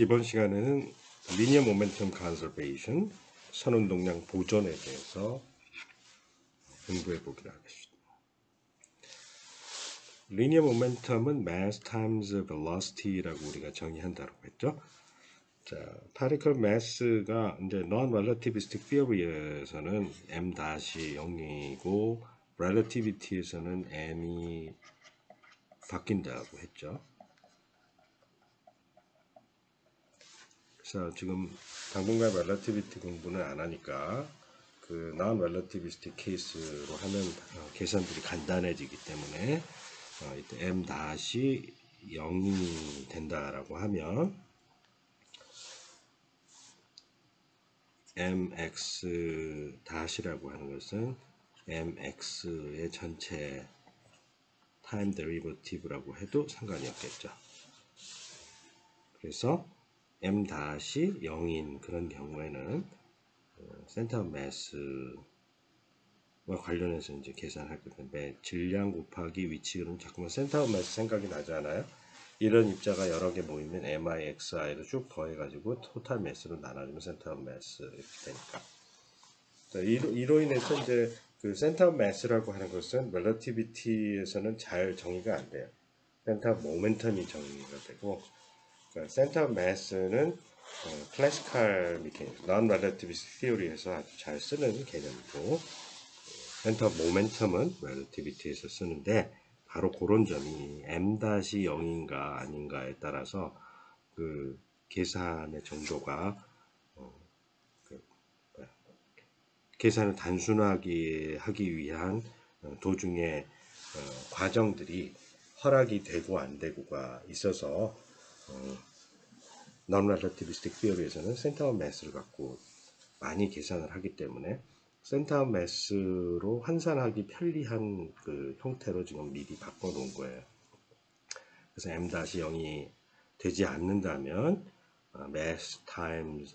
이번 시간에는 리니어 모멘텀 컨저베이션 선운동량 보존에 대해서 공부해 보기로 하겠습니다. 리니어 모멘텀은 mass times velocity라고 우리가 정의한다고 했죠. 자, particle mass가 이제 non-relativistic theory에서는 m-0이고 relativity에서는 m이 바뀐다고 했죠. 그래서 지금 당분간 relativity 공부는 안 하니까 그 non-relativistic case로 하면 계산들이 간단해지기 때문에 이때 m-0이 된다라고 하면 mx-라고 하는 것은 mx의 전체 타임 데리버티브라고 해도 상관이 없겠죠. 그래서 m-0인 그런 경우에는 센터 매스와 관련해서 이제 계산할 건데 질량 곱하기 위치 그러면 자꾸만 센터 매스 생각이 나잖아요. 이런 입자가 여러 개 모이면 mi, xi를 쭉 더해가지고 토탈 매스로 나눠주면 센터 매스 이렇게 되니까. 자, 이로 인해서 이제 그 센터 매스라고 하는 것은 relativity에서는 잘 정의가 안 돼요. 센터 모멘텀이 정의가 되고, 그러니까 센터 매스는 클래시컬 미케닉스, non-relativistic theory에서 아주 잘 쓰는 개념이고, 센터 모멘텀은 relativity에서 쓰는데 바로 그런 점이 m-0인가 아닌가에 따라서 그 계산의 정도가 계산을 단순하게 하기 위한 도중에 과정들이 허락이 되고 안 되고가 있어서 non-relativistic theory에서는 센터 매스를 갖고 많이 계산을 하기 때문에 센터 매스로 환산하기 편리한 그 형태로 지금 미리 바꿔놓은 거예요. 그래서 m-0이 되지 않는다면 mass times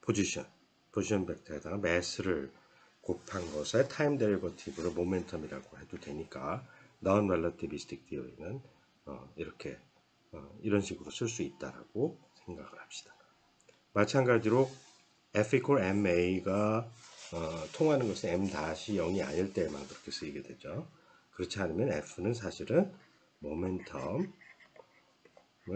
포지션 벡터에다가 mass를 곱한 것의 타임 데리버티브로 모멘텀이라고 해도 되니까 non-relativistic theory는 이렇게 이런 식으로 쓸 수 있다라고 생각을 합시다. 마찬가지로 F equal ma가 통하는 것은 m-0이 아닐 때만 그렇게 쓰이게 되죠. 그렇지 않으면 F는 사실은 모멘텀을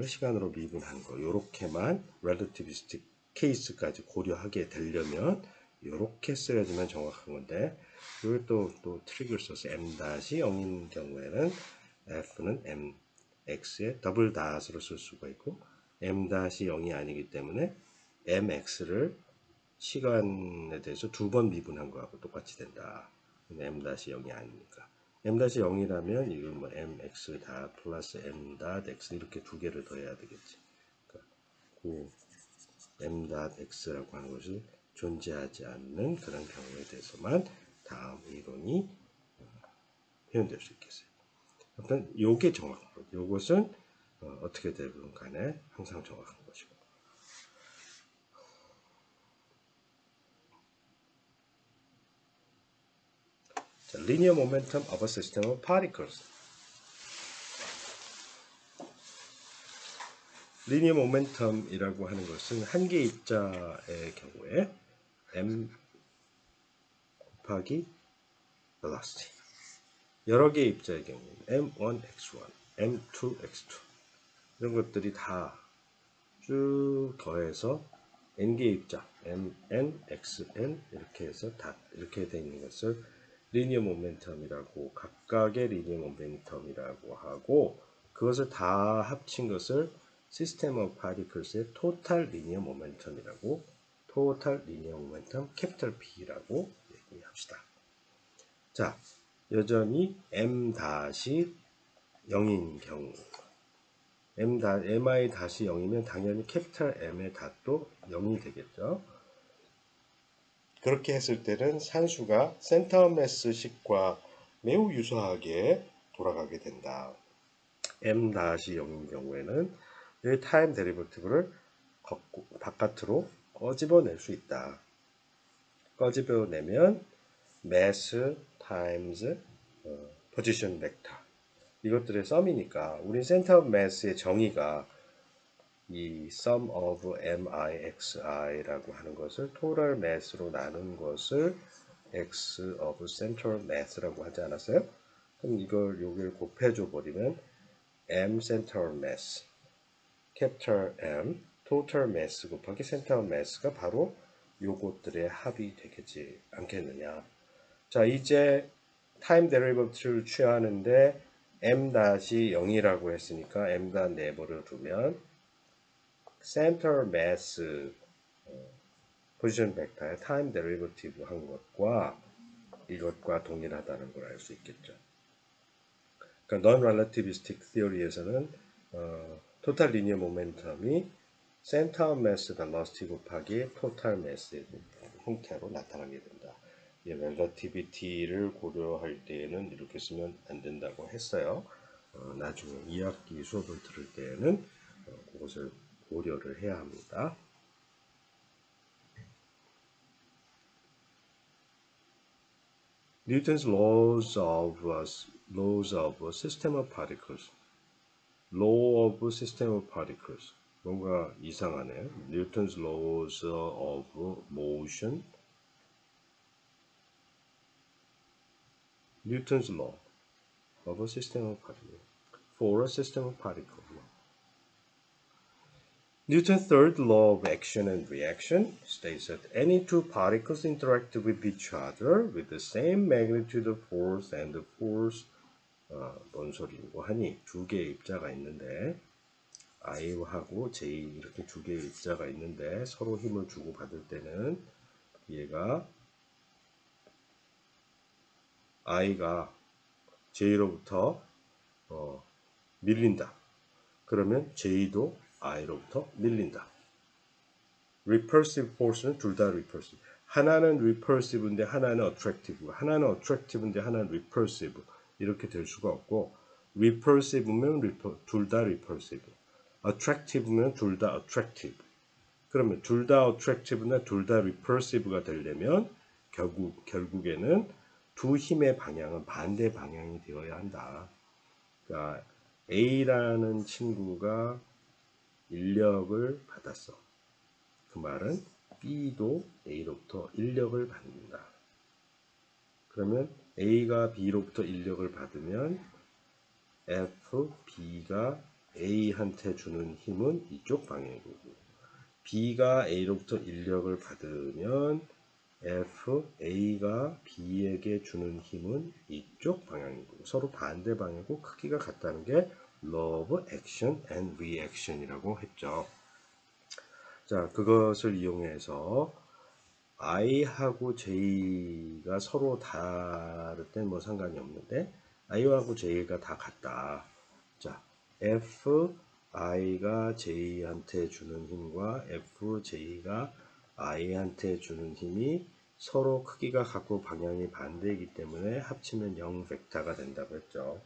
시간으로 미분한 거 이렇게만 relativistic 케이스까지 고려하게 되려면 이렇게 써야지만 정확한 건데 이걸 또 트릭을 써서 m-0인 경우에는 F는 mx의 더블 닷으로 쓸 수가 있고 m-0이 아니기 때문에 mx를 시간에 대해서 두 번 미분한 거하고 똑같이 된다. m-0이 아니니까. m-0이라면 이걸 뭐 mx 닷 플러스 m 닷 x 이렇게 두 개를 더해야 되겠지. 그러니까 그 m.x라고 하는 것이 존재하지 않는 그런 경우에 대해서만 다음 이론이 표현될 수 있겠어요. 아무튼 요게 정확한 거죠. 요것은 어떻게 되든 간에 항상 정확한 것이고. 자, linear momentum of a system of particles. 리니어 모멘텀이라고 하는 것은 한 개의 입자의 경우에 m 곱하기 velocity 여러 개의 입자의 경우에는 m1, x1, m2, x2 이런 것들이 다 쭉 더해서 n개의 입자 mn, xn 이렇게 해서 다 이렇게 되어 있는 것을 리니어 모멘텀이라고 각각의 리니어 모멘텀이라고 하고 그것을 다 합친 것을 System of Particles의 Total Linear Momentum이라고 Total Linear Momentum Capital P라고 얘기합시다. 자, 여전히 m-0인 경우 mi-0이면 당연히 캐피탈 m의 닷도 0이 되겠죠. 그렇게 했을 때는 산수가 센터 매스식과 매우 유사하게 돌아가게 된다. m-0인 경우에는 이 타임 데리버티브를 바깥으로 꺼집어낼 수 있다. 꺼집어내면 mass times position vector 이것들의 썸이니까 우리 센터 매스의 정의가 이 sum of mixi라고 하는 것을 total mass로 나눈 것을 x of central mass라고 하지 않았어요? 그럼 이걸 여기를 곱해줘 버리면 m central mass, capital M total mass 곱하기 central mass가 바로 요것들의 합이 되겠지 않겠느냐. 자, 이제 타임 데리버티브를 취하는데 m-0이라고 했으니까 m-다 내버려 두면 센터 매스 포지션 벡터의 타임 데리버티브 한 것과 이것과 동일하다는 걸 알 수 있겠죠. 그러니까 non relativistic theory에서는 토탈 리니어 모멘텀이 센터 매스 벨로시티 곱하기 토탈 매스의 형태로 나타나게 된다. 이 relativity를 고려할 때에는 이렇게 쓰면 안 된다고 했어요. 나중에 2학기 수업을 들을 때에는 그것을 고려를 해야 합니다. Newton's laws of system of particles. Law of system of particles. 뭔가 이상하네요. Newton's laws of motion. Newton's law of a system of particles. For a system of particles. Newton's third law of action and reaction states that any two particles interact with each other with the same magnitude of force and the force 뭔 소리고 하니 두 개의 입자가 있는데 I하고 J 이렇게 두 개의 입자가 있는데 서로 힘을 주고 받을 때는 얘가 I가 J로부터 밀린다. 그러면 J도 I로부터 밀린다. repulsive force는 둘 다 repulsive. 하나는 repulsive인데 하나는 attractive. 하나는 attractive인데 하나는 repulsive. 이렇게 될 수가 없고 repulsive면 둘 다 repulsive. attractive면 둘 다 attractive. 그러면 둘 다 attractive나 둘 다 repulsive가 되려면 결국에는 두 힘의 방향은 반대 방향이 되어야 한다. 그러니까 A라는 친구가 인력을 받았어. 그 말은 B도 A로부터 인력을 받는다. 그러면 A가 B로부터 인력을 받으면 F, B가 A한테 주는 힘은 이쪽 방향이고 B가 A로부터 인력을 받으면 F, A가 B에게 주는 힘은 이쪽 방향이고 서로 반대 방향이고 크기가 같다는 게 Law of Action and Reaction이라고 했죠. 자, 그것을 이용해서 I하고 J가 서로 다를 땐 뭐 상관이 없는데 I하고 J가 다 같다. 자, F, I가 J한테 주는 힘과 F, J가 I한테 주는 힘이 서로 크기가 같고 방향이 반대이기 때문에 합치면 0 벡터가 된다고 했죠.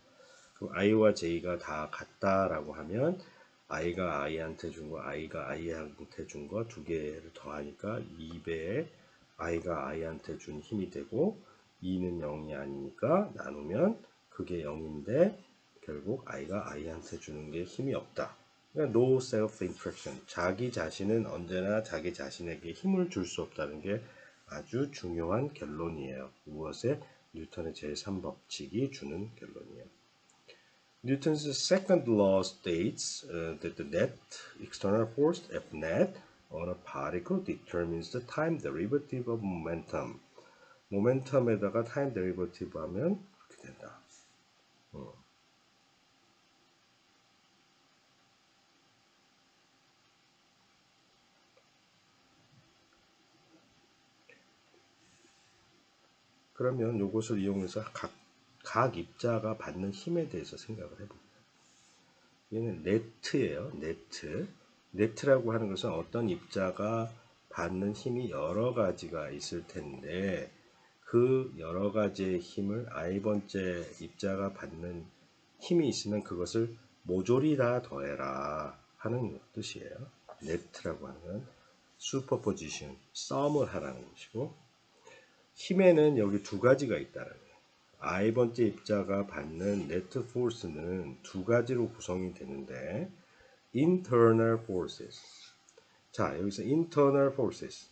그럼 I와 J가 다 같다라고 하면 I가 I한테 준 거, I가 I한테 준 거 두 개를 더하니까 2배의 I가 I한테 준 힘이 되고 2는 0이 아니니까 나누면 그게 0인데 결국 I가 I한테 주는 게 힘이 없다. 그러니까 no self-interaction. 자기 자신은 언제나 자기 자신에게 힘을 줄 수 없다는 게 아주 중요한 결론이에요. 무엇에? 뉴턴의 제3법칙이 주는 결론이에요. Newton's second law states that the net external force F net on a particle determines the time derivative of momentum. 모멘텀에다가 타임 데리버티브 하면 그렇게 된다. 그러면 이것을 이용해서 각 입자가 받는 힘에 대해서 생각을 해볼게요. 얘는 네트예요. 네트. 네트라고 하는 것은 어떤 입자가 받는 힘이 여러 가지가 있을 텐데 그 여러 가지의 힘을 I번째 입자가 받는 힘이 있으면 그것을 모조리 다 더해라 하는 뜻이에요. 네트라고 하는 건 슈퍼포지션, 썸을 하라는 것이고 힘에는 여기 두 가지가 있다는 거예요. I번째 입자가 받는 네트 포스는 두 가지로 구성이 되는데 internal forces. 자, 여기서 internal forces.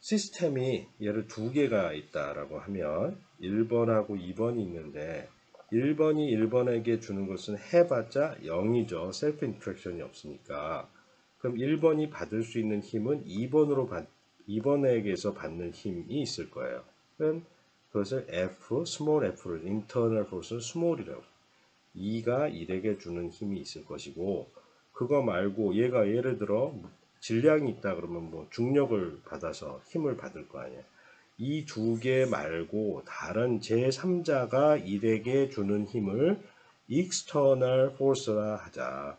시스템이 예를 두 개가 있다라고 하면 1번하고 2번이 있는데 1번이 1번에게 주는 것은 해봤자 0이죠. 셀프 인터랙션이 없으니까. 그럼 1번이 받을 수 있는 힘은 2번에게서 받는 힘이 있을 거예요. 그럼 그것을 F, 스몰 f를 internal force는 스몰이라고. 2가 1에게 주는 힘이 있을 것이고 그거 말고 얘가 예를 들어 질량이 있다 그러면 뭐 중력을 받아서 힘을 받을 거 아니야. 이 두 개 말고 다른 제3자가 1에게 주는 힘을 external force라 하자.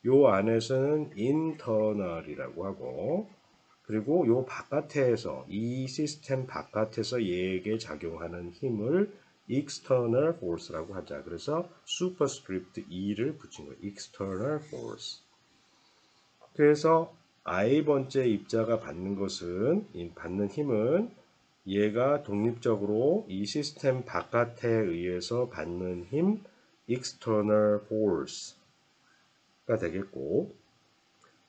요 안에서는 internal이라고 하고 그리고 요 바깥에서 이 시스템 바깥에서 얘에게 작용하는 힘을 external force라고 하자. 그래서 superscript e를 붙인 거예요. external force. 그래서 i번째 입자가 받는 힘은 얘가 독립적으로 이 시스템 바깥에 의해서 받는 힘 external force가 되겠고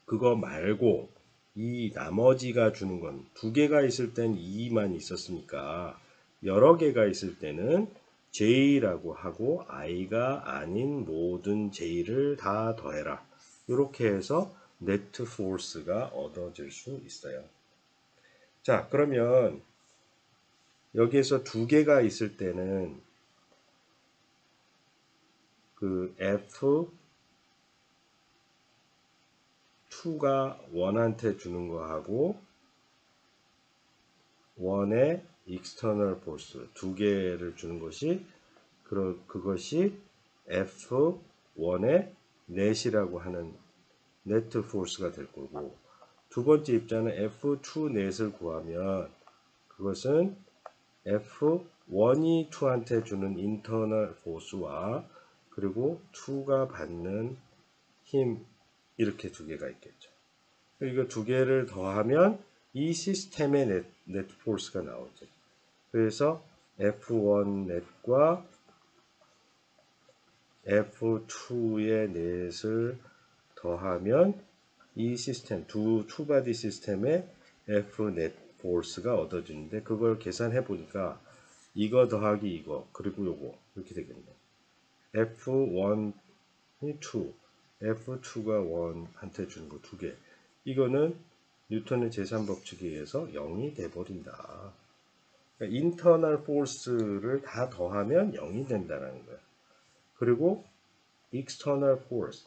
그거 말고 이 나머지가 주는 건 두 개가 있을 땐 2만 있었으니까 여러 개가 있을 때는 J라고 하고 I가 아닌 모든 J를 다 더해라. 이렇게 해서 네트 포스가 얻어질 수 있어요. 자, 그러면 여기에서 두 개가 있을 때는 그 F2가 1한테 주는 거하고 1의 external force 두 개를 주는 것이 그것이 F1의 넷이라고 하는 네트 포스가 될 거고 두 번째 입자는 F2 넷을 구하면 그것은 F1이 2한테 주는 internal force와 그리고 2가 받는 힘 이렇게 두 개가 있겠죠. 이거 두 개를 더하면 이 시스템의 네트 포스가 나오죠. 그래서 F1 넷과 F2의 넷을 더하면 이 시스템, 투바디 시스템의 F넷 포스가 얻어지는데 그걸 계산해 보니까 이거 더하기 이거 그리고 요거 이렇게 되겠네. F1이 2, F2가 1한테 주는 거 두 개. 이거는 뉴턴의 제3법칙에 의해서 0이 돼버린다. 그러니까 인터널 포스를 다 더하면 0이 된다는 거야. 그리고 external force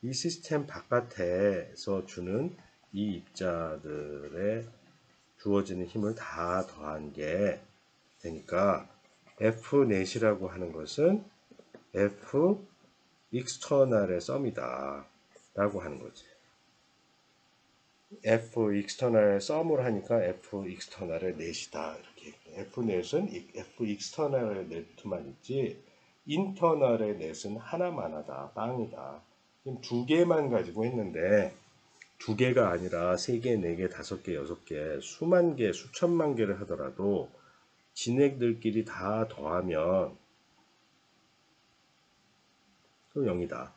이 시스템 바깥에서 주는 이 입자들의 주어지는 힘을 다 더한 게 되니까 F넷이라고 하는 것은 F external의 썸이다 라고 하는 거지. F external의 썸을 하니까 F external의 넷이다 이렇게. F넷은 F external의 넷만 있지 인터널의 넷은 하나만 하다 빵이다. 두 개만 가지고 했는데 두 개가 아니라 세 개, 네 개, 다섯 개, 여섯 개, 수만 개, 수천만 개를 하더라도 진액들끼리 다 더하면 또 0이다.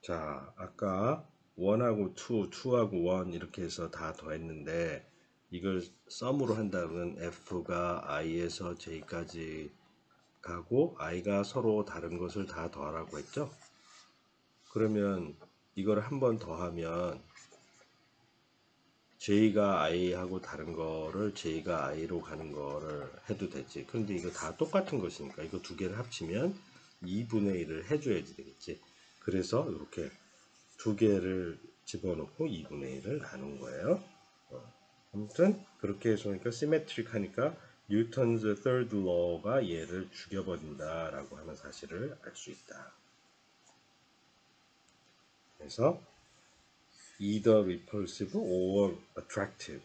자, 아까 1하고 2, 2하고 1 이렇게 해서 다 더했는데 이걸 썸으로 한다면 F가 I에서 J까지 가고 I가 서로 다른 것을 다 더하라고 했죠? 그러면 이걸 한 번 더하면 J가 I하고 다른 거를 J가 I로 가는 거를 해도 되지. 그런데 이거 다 똑같은 것이니까 이거 두 개를 합치면 2분의 1을 해줘야지 되겠지. 그래서 이렇게 두 개를 집어넣고 2분의 1을 나눈 거예요. 아무튼 그렇게 해서 보니까 시메트릭 하니까 뉴턴's third law가 얘를 죽여버린다 라고 하는 사실을 알 수 있다. 그래서 either repulsive or attractive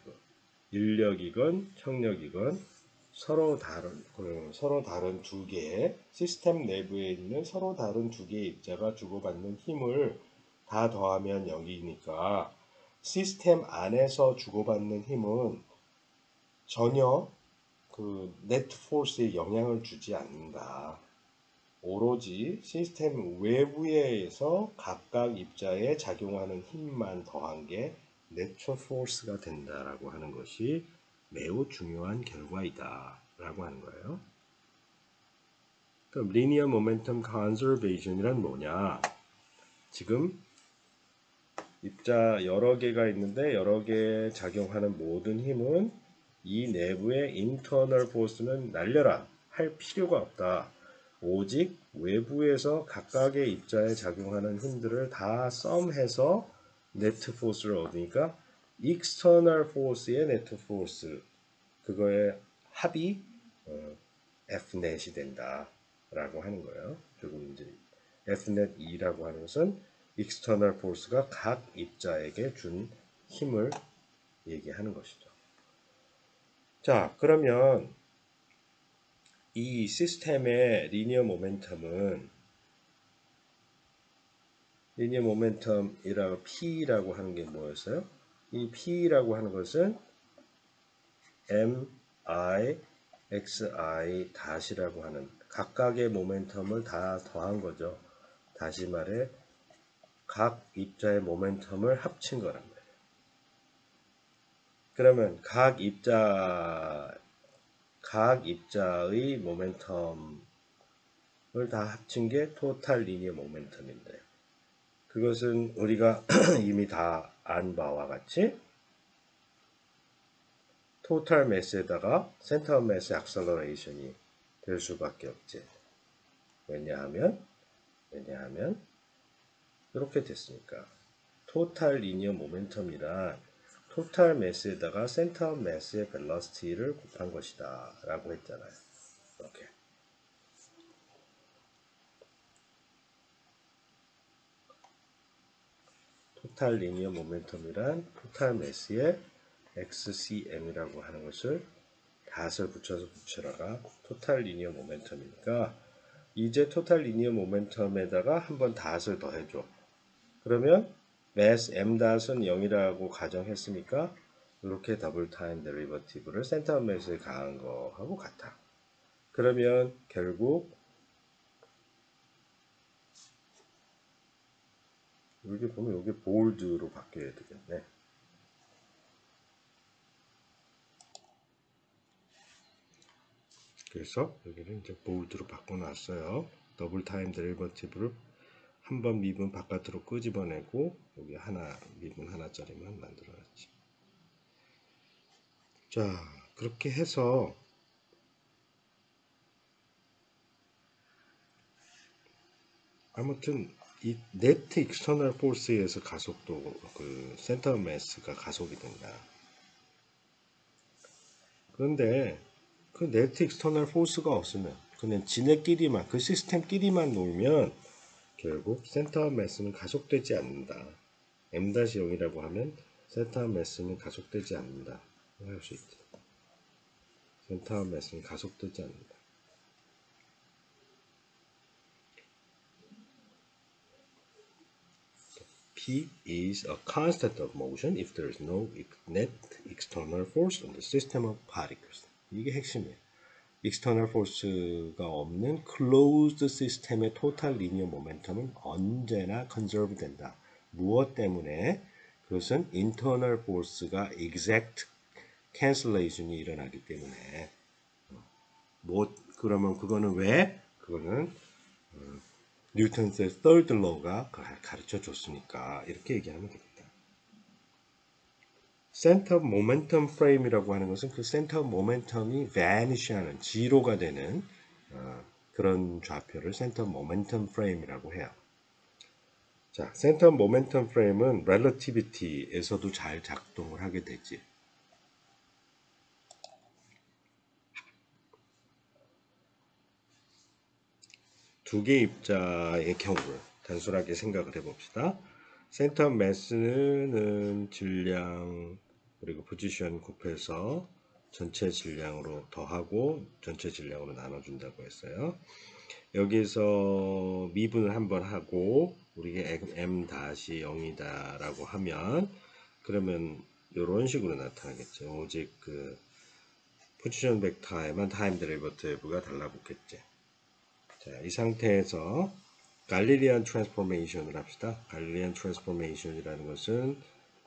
인력이건 청력이건 서로 다른 두 개의 시스템 내부에 있는 서로 다른 두 개의 입자가 주고받는 힘을 다 더하면 0이니까 시스템 안에서 주고받는 힘은 전혀 그 네트 포스에 영향을 주지 않는다. 오로지 시스템 외부에서 각각 입자에 작용하는 힘만 더한 게 네처 포스가 된다라고 하는 것이 매우 중요한 결과이다 라고 하는 거예요. 그럼 리니어 모멘텀 컨저베이션이란 뭐냐? 지금 입자 여러 개가 있는데 여러 개 작용하는 모든 힘은 이 내부의 인터널 포스는 날려라 할 필요가 없다. 오직 외부에서 각각의 입자에 작용하는 힘들을 다 썸해서 네트 포스를 얻으니까 익스터널 포스의 네트 포스 그거의 합이 F넷이 된다 라고 하는 거예요. 그리고 이제 Fnet E라고 하는 것은 익스터널 포스가 각 입자에게 준 힘을 얘기하는 것이죠. 자, 그러면 이 시스템의 리니어 모멘텀이라고 P라고 하는 게 뭐였어요? 이 P라고 하는 것은 MI, XI 다시라고 하는 각각의 모멘텀을 다 더한 거죠. 다시 말해 각 입자의 모멘텀을 합친 거란 말이에요. 그러면 각 입자의 모멘텀을 다 합친 게 토탈 리니어 모멘텀인데 그것은 우리가 이미 다 안 바와 같이 토탈 매스에다가 센터 매스 액셀러레이션이 될 수밖에 없지. 왜냐하면 이렇게 됐으니까 토탈 리니어 모멘텀이란 토탈 매스에다가 센터 매스의 벨러시티를 곱한 것이다 라고 했잖아요. 이렇게 토탈 리니어 모멘텀이란 토탈 매스의 XCM이라고 하는 것을 닷을 붙여서 붙여라가 토탈 리니어 모멘텀이니까 이제 토탈 리니어 모멘텀에다가 한번 닷을 더해줘. 그러면 매스 m 닷은 0이라고 가정했으니까 이렇게 더블 타임 데리버티브를 센터 매스에 가한 거하고 같아. 그러면 결국 여기 보면 여기 볼드로 바뀌어야 되겠네. 그래서 여기를 이제 볼드로 바꿔놨어요. 더블 타임 데리버티브를 한 번 미분 바깥으로 끄집어내고 여기 하나 미분 하나짜리만 만들어놨지. 자, 그렇게 해서 아무튼 이 네트 익스터널 포스에 의해서 가속도 그 센터 매스가 가속이 된다. 그런데 그 네트 익스터널 포스가 없으면 그냥 지네끼리만 그 시스템끼리만 놀면 결국 센터 매스는 가속되지 않는다. M-0이라고 하면 센터 매스는 가속되지 않는다. 할 수 있지. 센터 매스는 가속되지 않는다. P is a constant of motion if there is no net external force on the system of particles. 이게 핵심이에요. external force가 없는 closed 시스템의 total linear momentum은 언제나 conserve 된다. 무엇 때문에? 그것은 internal force가 exact cancellation이 일어나기 때문에. 그러면 그거는 왜? 그거는 뉴턴의 third law가 가르쳐 줬으니까 이렇게 얘기하면 되겠다. 센터 모멘텀 프레임이라고 하는 것은 그 센터 모멘텀이 vanish하는 지로가 되는 그런 좌표를 센터 모멘텀 프레임이라고 해요. 자, 센터 모멘텀 프레임은 렐러티비티에서도 잘 작동을 하게 되지. 두 개의 입자의 경우를 단순하게 생각을 해봅시다. 센터 매스는 질량 그리고 포지션 곱해서 전체 질량으로 더하고 전체 질량으로 나눠준다고 했어요. 여기서 미분을 한번 하고 우리가 m-0이다 라고 하면 그러면 이런 식으로 나타나겠죠. 오직 그 포지션 벡터에만 타임 데리버티브가 달라붙겠지. 자, 이 상태에서 갈릴리안 트랜스포메이션을 합시다. 갈릴리안 트랜스포메이션이라는 것은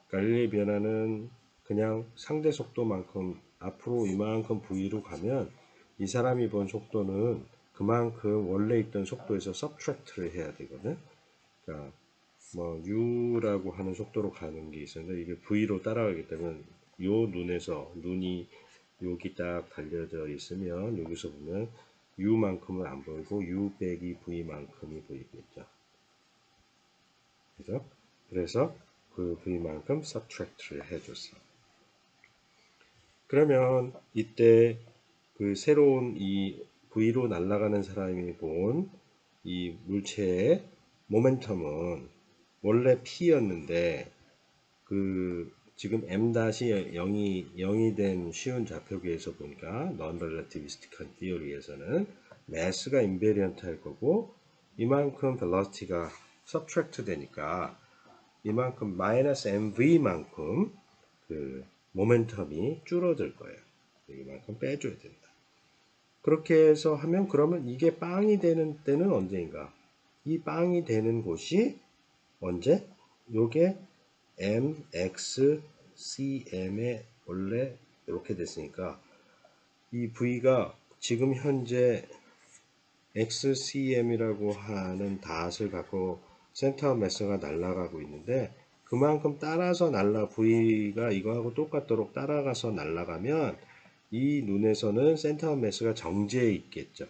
갈릴리 변화는 그냥 상대 속도만큼 앞으로 이만큼 v로 가면 이 사람이 본 속도는 그만큼 원래 있던 속도에서 subtract를 해야 되거든. 그러니까 뭐 u라고 하는 속도로 가는 게 있었는데 이게 v로 따라가기 때문에 요 눈이 여기 딱 달려져 있으면 여기서 보면 u만큼은 안 보이고 u 빼기 v만큼이 보이겠죠. 그죠? 그래서 그 v만큼 subtract를 해줬어. 그러면 이때 그 새로운 이 v로 날아가는 사람이 본 이 물체의 모멘텀은 원래 p였는데 그 지금 m-0이 된 쉬운 좌표계에서 보니까 non-relativistic theory에서는 mass가 invariant 할 거고 이만큼 velocity가 subtract 되니까 이만큼 -mv만큼 그 모멘텀이 줄어들 거예요. 이만큼 빼줘야 된다. 그렇게 해서 하면 그러면 이게 빵이 되는 때는 언제인가? 이 빵이 되는 곳이 언제? 요게 mx cm에 원래 이렇게 됐으니까 이 v가 지금 현재 xcm이라고 하는 닷을 갖고 센터 매스가 날아가고 있는데 그만큼 따라서 v가 이거하고 똑같도록 따라가서 날아가면 이 눈에서는 센터 매스가 정지해 있겠죠.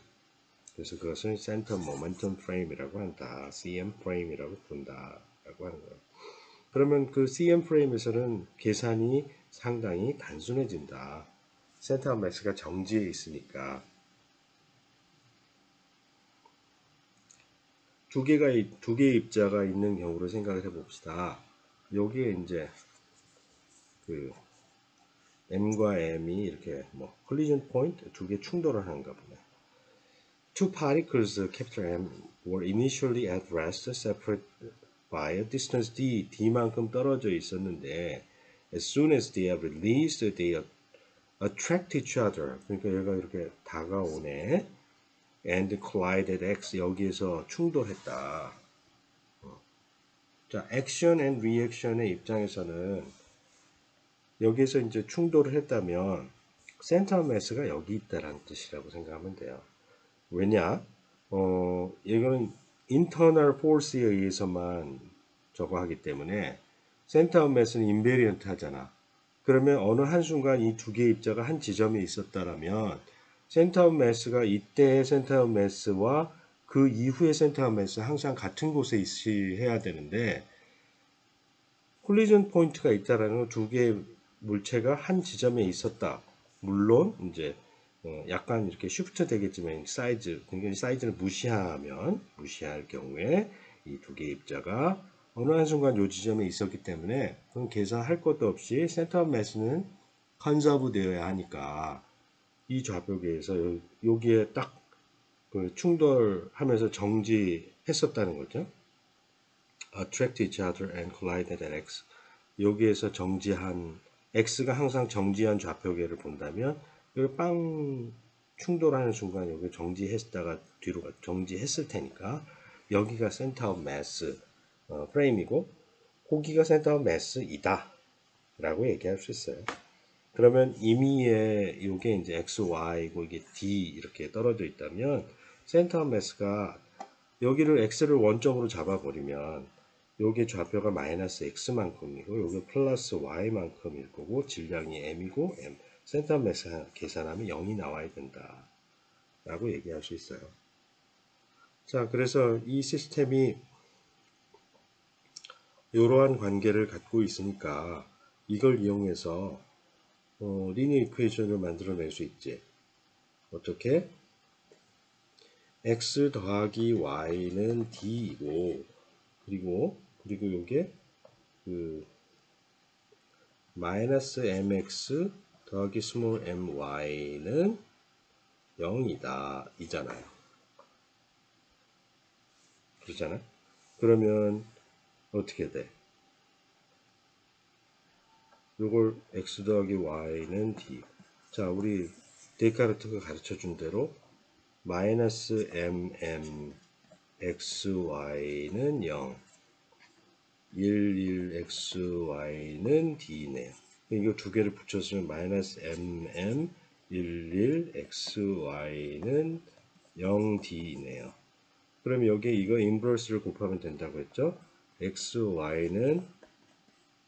그래서 그것을 센터 모멘텀 프레임이라고 한다. cm 프레임이라고 본다라고 하는 거예요. 그러면 그 cm 프레임에서는 계산이 상당히 단순해진다. 센터 매스가 정지해 있으니까 두 개의 입자가 있는 경우를 생각을 해봅시다. 여기에 이제 그 m과 m이 이렇게 뭐 collision point 두 개 충돌을 하는가 보네. Two particles, capital M, were initially at rest, separate by a distance d, d만큼 떨어져 있었는데, as soon as they are released, they attract each other. 그러니까 얘가 이렇게 다가오네. And collided x, 여기에서 충돌했다. 자, 액션 앤 리액션의 입장에서는 여기에서 이제 충돌을 했다면 센터 매스가 여기 있다라는 뜻이라고 생각하면 돼요. 왜냐? 이거는 internal force에 의해서만 저거 하기 때문에 센터 매스는 인베리언트 하잖아. 그러면 어느 한순간 이 두 개의 입자가 한 지점에 있었다라면 센터 매스가 이때의 센터 매스와 그 이후의 센터 매스 항상 같은 곳에 있어야 되는데 콜리전 포인트가 있다라는 건 두 개의 물체가 한 지점에 있었다. 물론 이제 약간 이렇게 쉬프트 되겠지만 굉장히 사이즈를 무시할 경우에 이 두 개의 입자가 어느 한순간 이 지점에 있었기 때문에 그건 계산할 것도 없이 센터 매스는 컨서브 되어야 하니까 이 좌표계에서 여기에 딱 그 충돌하면서 정지했었다는 거죠. Attract each other and collided at x. 여기에서 정지한 x가 항상 정지한 좌표계를 본다면 여기 빵 충돌하는 순간 여기 정지했다가 뒤로 정지했을 테니까 여기가 센터 오브 매스 프레임이고 거기가 센터 오브 매스이다 라고 얘기할 수 있어요. 그러면 임의의 요게 이제 x, y고 이게 d 이렇게 떨어져 있다면 센터 오브 매스가 여기를 x를 원점으로 잡아버리면 요게 좌표가 마이너스 x만큼이고 요게 플러스 y만큼일 거고 질량이 m이고 m 센터 매스 계산하면 0이 나와야 된다 라고 얘기할 수 있어요. 자, 그래서 이 시스템이 이러한 관계를 갖고 있으니까 이걸 이용해서 리니어 이퀘이션을 만들어낼 수 있지. 어떻게? x 더하기 y는 d이고 그리고 요게 그 마이너스 mx 더하기 스몰 my는 0이다 이잖아요. 그렇잖아? 그러면 어떻게 돼? 요걸 x 더하기 y는 d. 자, 우리 데카르트가 가르쳐 준 대로 마이너스 mm xy는 0, 11xy는 d네요. 이거 두 개를 붙였으면 마이너스 mm 11xy는 0d네요. 그럼 여기에 이거 인버스를 곱하면 된다고 했죠? xy는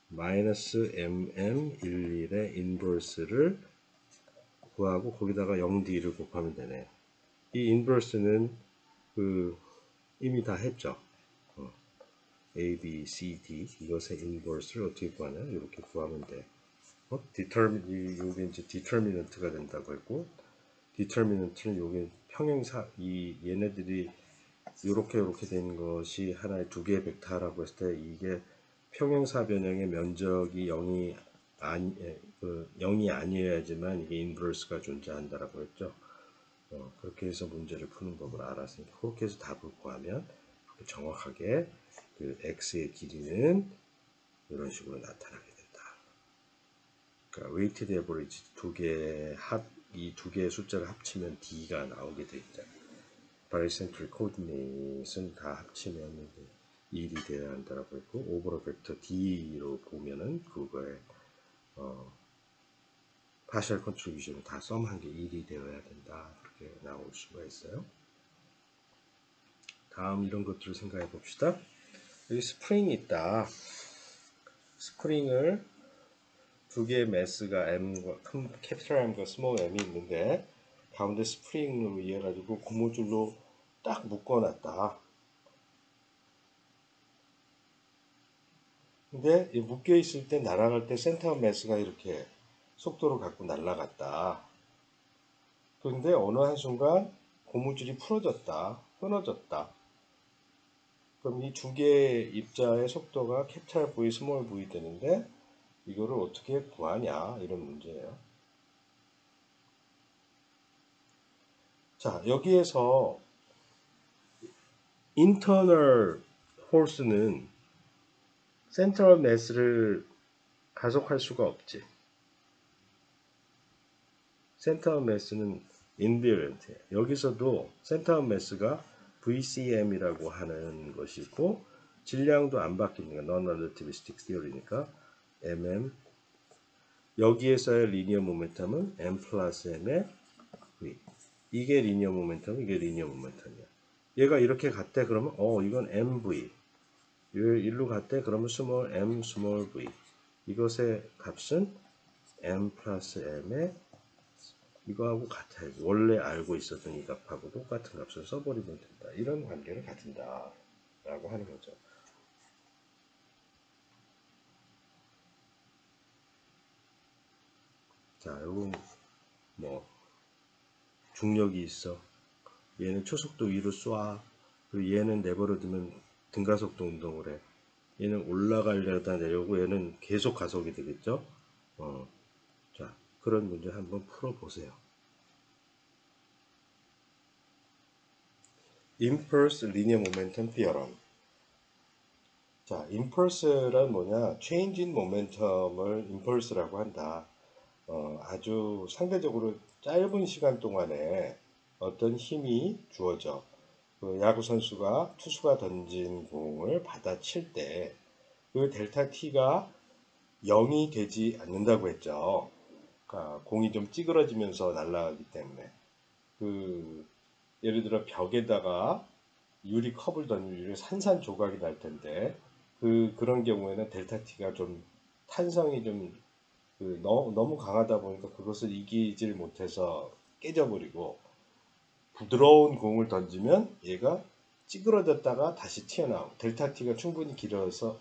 마이너스 mm11의 인버스를 구하고 거기다가 0d를 곱하면 되네. 이 인버스는 그 이미 다 했죠. A, B, C, D 이것의 인버스를 어떻게 구하냐? 이렇게 구하면 돼. determine 이게 이제 determinant가 된다고 했고, determinant는 요게 평행사 이 얘네들이 요렇게 된 것이 하나의 두 개의 벡터라고 했을 때 이게 평행사 변형의 면적이 0이 아니어야지만 이게 인버스가 존재한다라고 했죠. 그렇게 해서 문제를 푸는 법을 알았으니까 그렇게 해서 답을 구하면 정확하게 그 x의 길이는 이런 식으로 나타나게 된다. 그러니까 weighted average 이 두 개의 숫자를 합치면 d가 나오게 돼 있다. 바리센트리 코디네이트는 다 합치면 1이 되어야 한다라고 했고, 오버롤 벡터 d로 보면은 그거에 파셜 컨트리뷰션을 다 썸한 게 1이 되어야 된다. 이렇게 나올 수가 있어요. 다음 이런 것들을 생각해 봅시다. 여기 스프링이 있다. 스프링을 두 개의 매스가 M과 캐피탈 M과 스몰 M이 있는데 가운데 스프링으로 이해 가지고 고무줄로 딱 묶어놨다. 근데 묶여 있을 때 날아갈 때 센터 매스가 이렇게 속도를 갖고 날아갔다. 그런데 어느 한순간 고무줄이 풀어졌다. 끊어졌다. 그럼 이 두 개의 입자의 속도가 캐피탈 V, 스몰 V 되는데 이거를 어떻게 구하냐 이런 문제예요. 자, 여기에서 internal force는 센트럴 매스를 가속할 수가 없지. 센터 매스는 인비어런트예요. 여기서도 센터 매스가 VCM이라고 하는 것이 있고 질량도 안 바뀌는 거야. Non-relativistic theory니까 mm 여기에서의 리니어 모멘텀은 m 플러스 m의 v. 이게 리니어 모멘텀, 이게 리니어 모멘텀이야. 얘가 이렇게 갔대 그러면 이건 mv. 일로 갔대 그러면 스몰 m 스몰 v. 이것의 값은 m 플러스 m의 이거하고 같아야지. 원래 알고 있었던 이 값하고 똑같은 값을 써버리면 된다. 이런 관계를 가진다. 라고 하는 거죠. 자, 요건 뭐 중력이 있어. 얘는 초속도 위로 쏴. 그리고 얘는 내버려두면 등가속도 운동을 해. 얘는 올라가려다 내려오고 얘는 계속 가속이 되겠죠. 자, 그런 문제 한번 풀어보세요. Impulse Linear Momentum Theorem. 자, impulse란 뭐냐? change in momentum을 impulse라고 한다. 아주 상대적으로 짧은 시간 동안에 어떤 힘이 주어져. 그 야구 선수가 투수가 던진 공을 받아칠 때 그 델타 T가 0이 되지 않는다고 했죠. 그러니까 공이 좀 찌그러지면서 날아가기 때문에 그 예를 들어 벽에다가 유리 컵을 던지면 산산조각이 날 텐데 그런 경우에는 델타 T가 좀 탄성이 좀 너무 강하다 보니까 그것을 이기질 못해서 깨져버리고 부드러운 공을 던지면 얘가 찌그러졌다가 다시 튀어나오고 델타 T가 충분히 길어서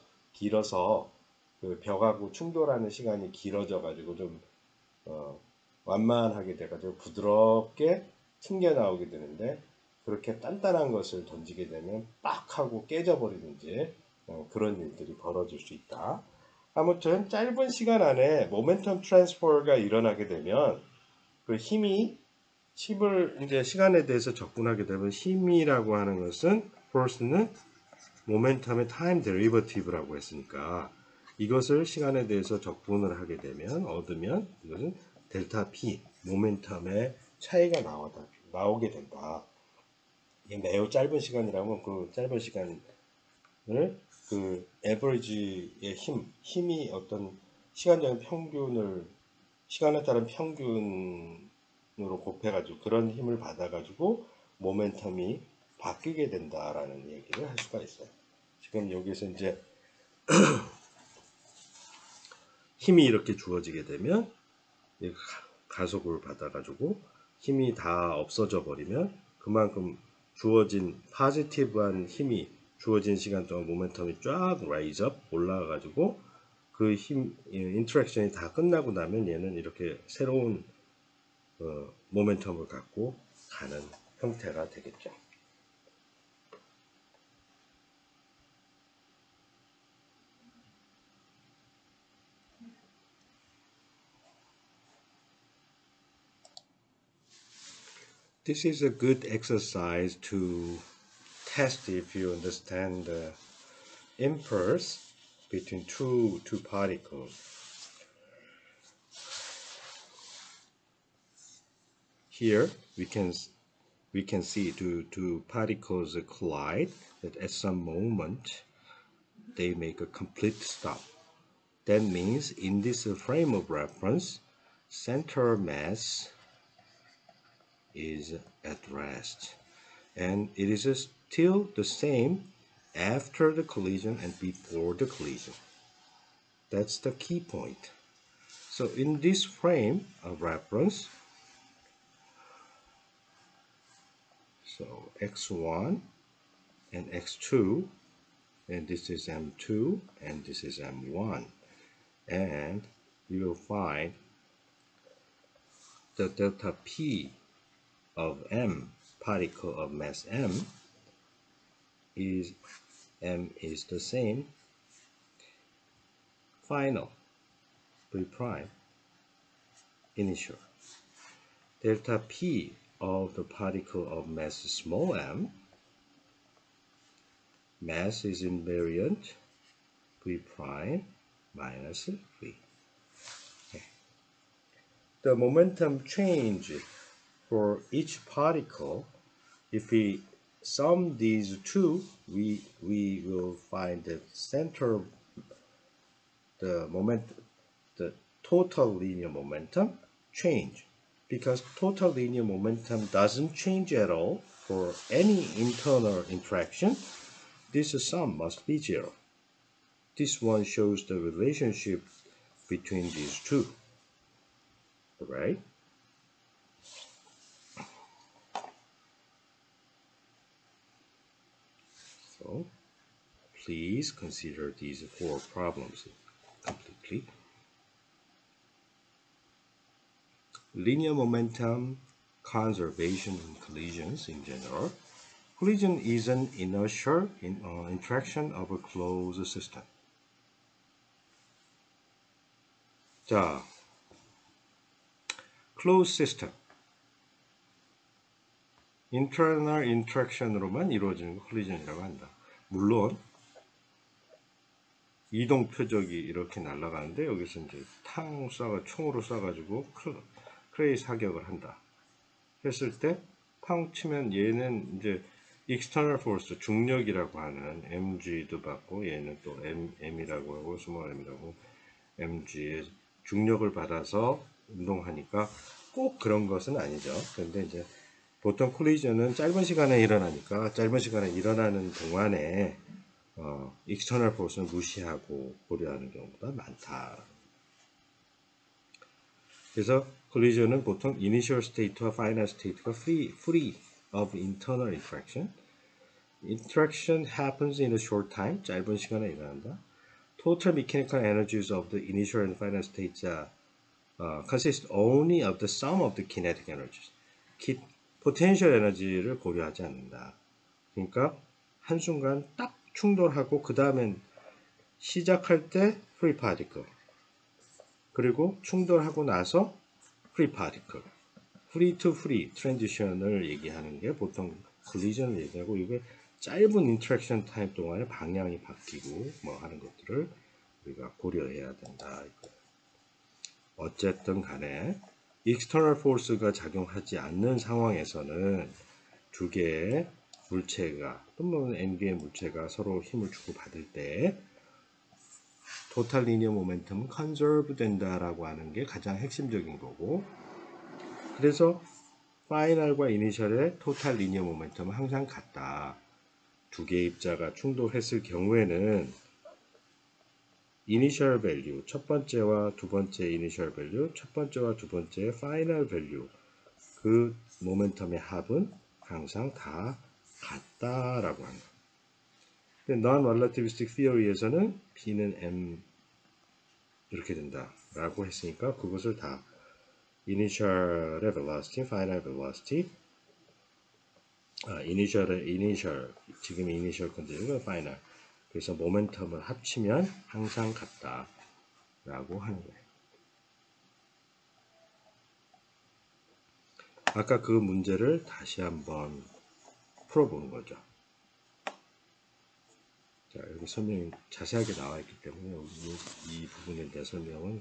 그 벽하고 충돌하는 시간이 길어져 가지고 좀 완만하게 돼가지고 부드럽게 튕겨나오게 되는데 그렇게 단단한 것을 던지게 되면 빡 하고 깨져버리는지 그런 일들이 벌어질 수 있다. 아무튼 짧은 시간 안에 모멘텀 트랜스퍼가 일어나게 되면 그 힘을 이제 시간에 대해서 접근하게 되면 힘이라고 하는 것은 force는 모멘텀의 타임 데리버티브라고 했으니까 이것을 시간에 대해서 적분을 하게 되면 얻으면 이것은 델타 P 모멘텀의 차이가 나오게 된다. 이게 매우 짧은 시간이라면 그 짧은 시간을 그 에버리지의 힘이 어떤 시간적인 평균을 시간에 따른 평균으로 곱해가지고 그런 힘을 받아가지고 모멘텀이 바뀌게 된다라는 얘기를 할 수가 있어요. 지금 여기서 이제 힘이 이렇게 주어지게 되면 가속을 받아가지고 힘이 다 없어져 버리면 그만큼 주어진 포지티브한 힘이 주어진 시간 동안 모멘텀이 쫙 라이즈 업 올라가가지고 그 힘 인터랙션이 다 끝나고 나면 얘는 이렇게 새로운 모멘텀을 갖고 가는 형태가 되겠죠. This is a good exercise to test if you understand the impulse between two particles. Here we can see two particles collide, that at some moment they make a complete stop. That means in this frame of reference, center mass is at rest, and it is still the same after the collision and before the collision. That's the key point. So in this frame of reference, so x1 and x2, and this is m2 and this is m1, and you will find the delta p of m, particle of mass m, is the same final v prime initial. Delta p of the particle of mass small m, mass is invariant v prime minus v. Okay. The momentum change for each particle, if we sum these two, we will find the center, the total linear momentum change, because total linear momentum doesn't change at all for any internal interaction. This sum must be zero. This one shows the relationship between these two, right? So please consider these four problems completely. Linear momentum conservation in collisions in general. Collision is an inertial interaction of a closed system. 자, closed system. internal interaction으로만 이루어지는 거 collision이라고 한다. 물론 이동 표적이 이렇게 날아가는데 여기서 이제 총으로 쏴가지고 크레이 사격을 한다. 했을 때 팡 치면 얘는 이제 external force 중력이라고 하는 mg도 받고 얘는 또 m이라고 하고 스몰 m이라고 mg의 중력을 받아서 운동하니까 꼭 그런 것은 아니죠. 그런데 이제 보통 콜리전은 짧은 시간에 일어나니까 짧은 시간에 일어나는 동안에 external force는 무시하고 고려하는 경우가 많다. 그래서 collision은 보통 initial state와 final state가 free of internal interaction. Interaction happens in a short time, 짧은 시간에 일어난다. Total mechanical energies of the initial and final states consist only of the sum of the kinetic energies. potential 에너지를 고려하지 않는다. 그러니까 한순간 딱 충돌하고 그 다음엔 시작할 때 free particle, 그리고 충돌하고 나서 free particle, free to free transition을 얘기하는 게 보통 collision을 얘기하고, 이게 짧은 interaction 타임 동안에 방향이 바뀌고 뭐 하는 것들을 우리가 고려해야 된다. 어쨌든 간에 external force가 작용하지 않는 상황에서는 두 개의 물체가 또는 n 개의 물체가 서로 힘을 주고 받을 때 total linear momentum은 conserve 된다라고 하는 게 가장 핵심적인 거고, 그래서 파이널과 이니셜의 total linear momentum은 항상 같다. 두 개의 입자가 충돌했을 경우에는 이니셜 밸류, 첫 번째와 두 번째 이니셜 밸류, 첫 번째와 두 번째 파이널 밸류, 그 모멘텀의 합은 항상 다 같다라고 합니다. non-relativistic theory에서는 B는 M 이렇게 된다라고 했으니까 그것을 다 initial의 velocity, final velocity, initial 지금 initial condition과 final, 그래서 모멘텀을 합치면 항상 같다라고 하는 거예요. 아까 그 문제를 다시 한번 풀어보는 거죠. 자, 여기 설명이 자세하게 나와 있기 때문에 이 부분에 대한 설명은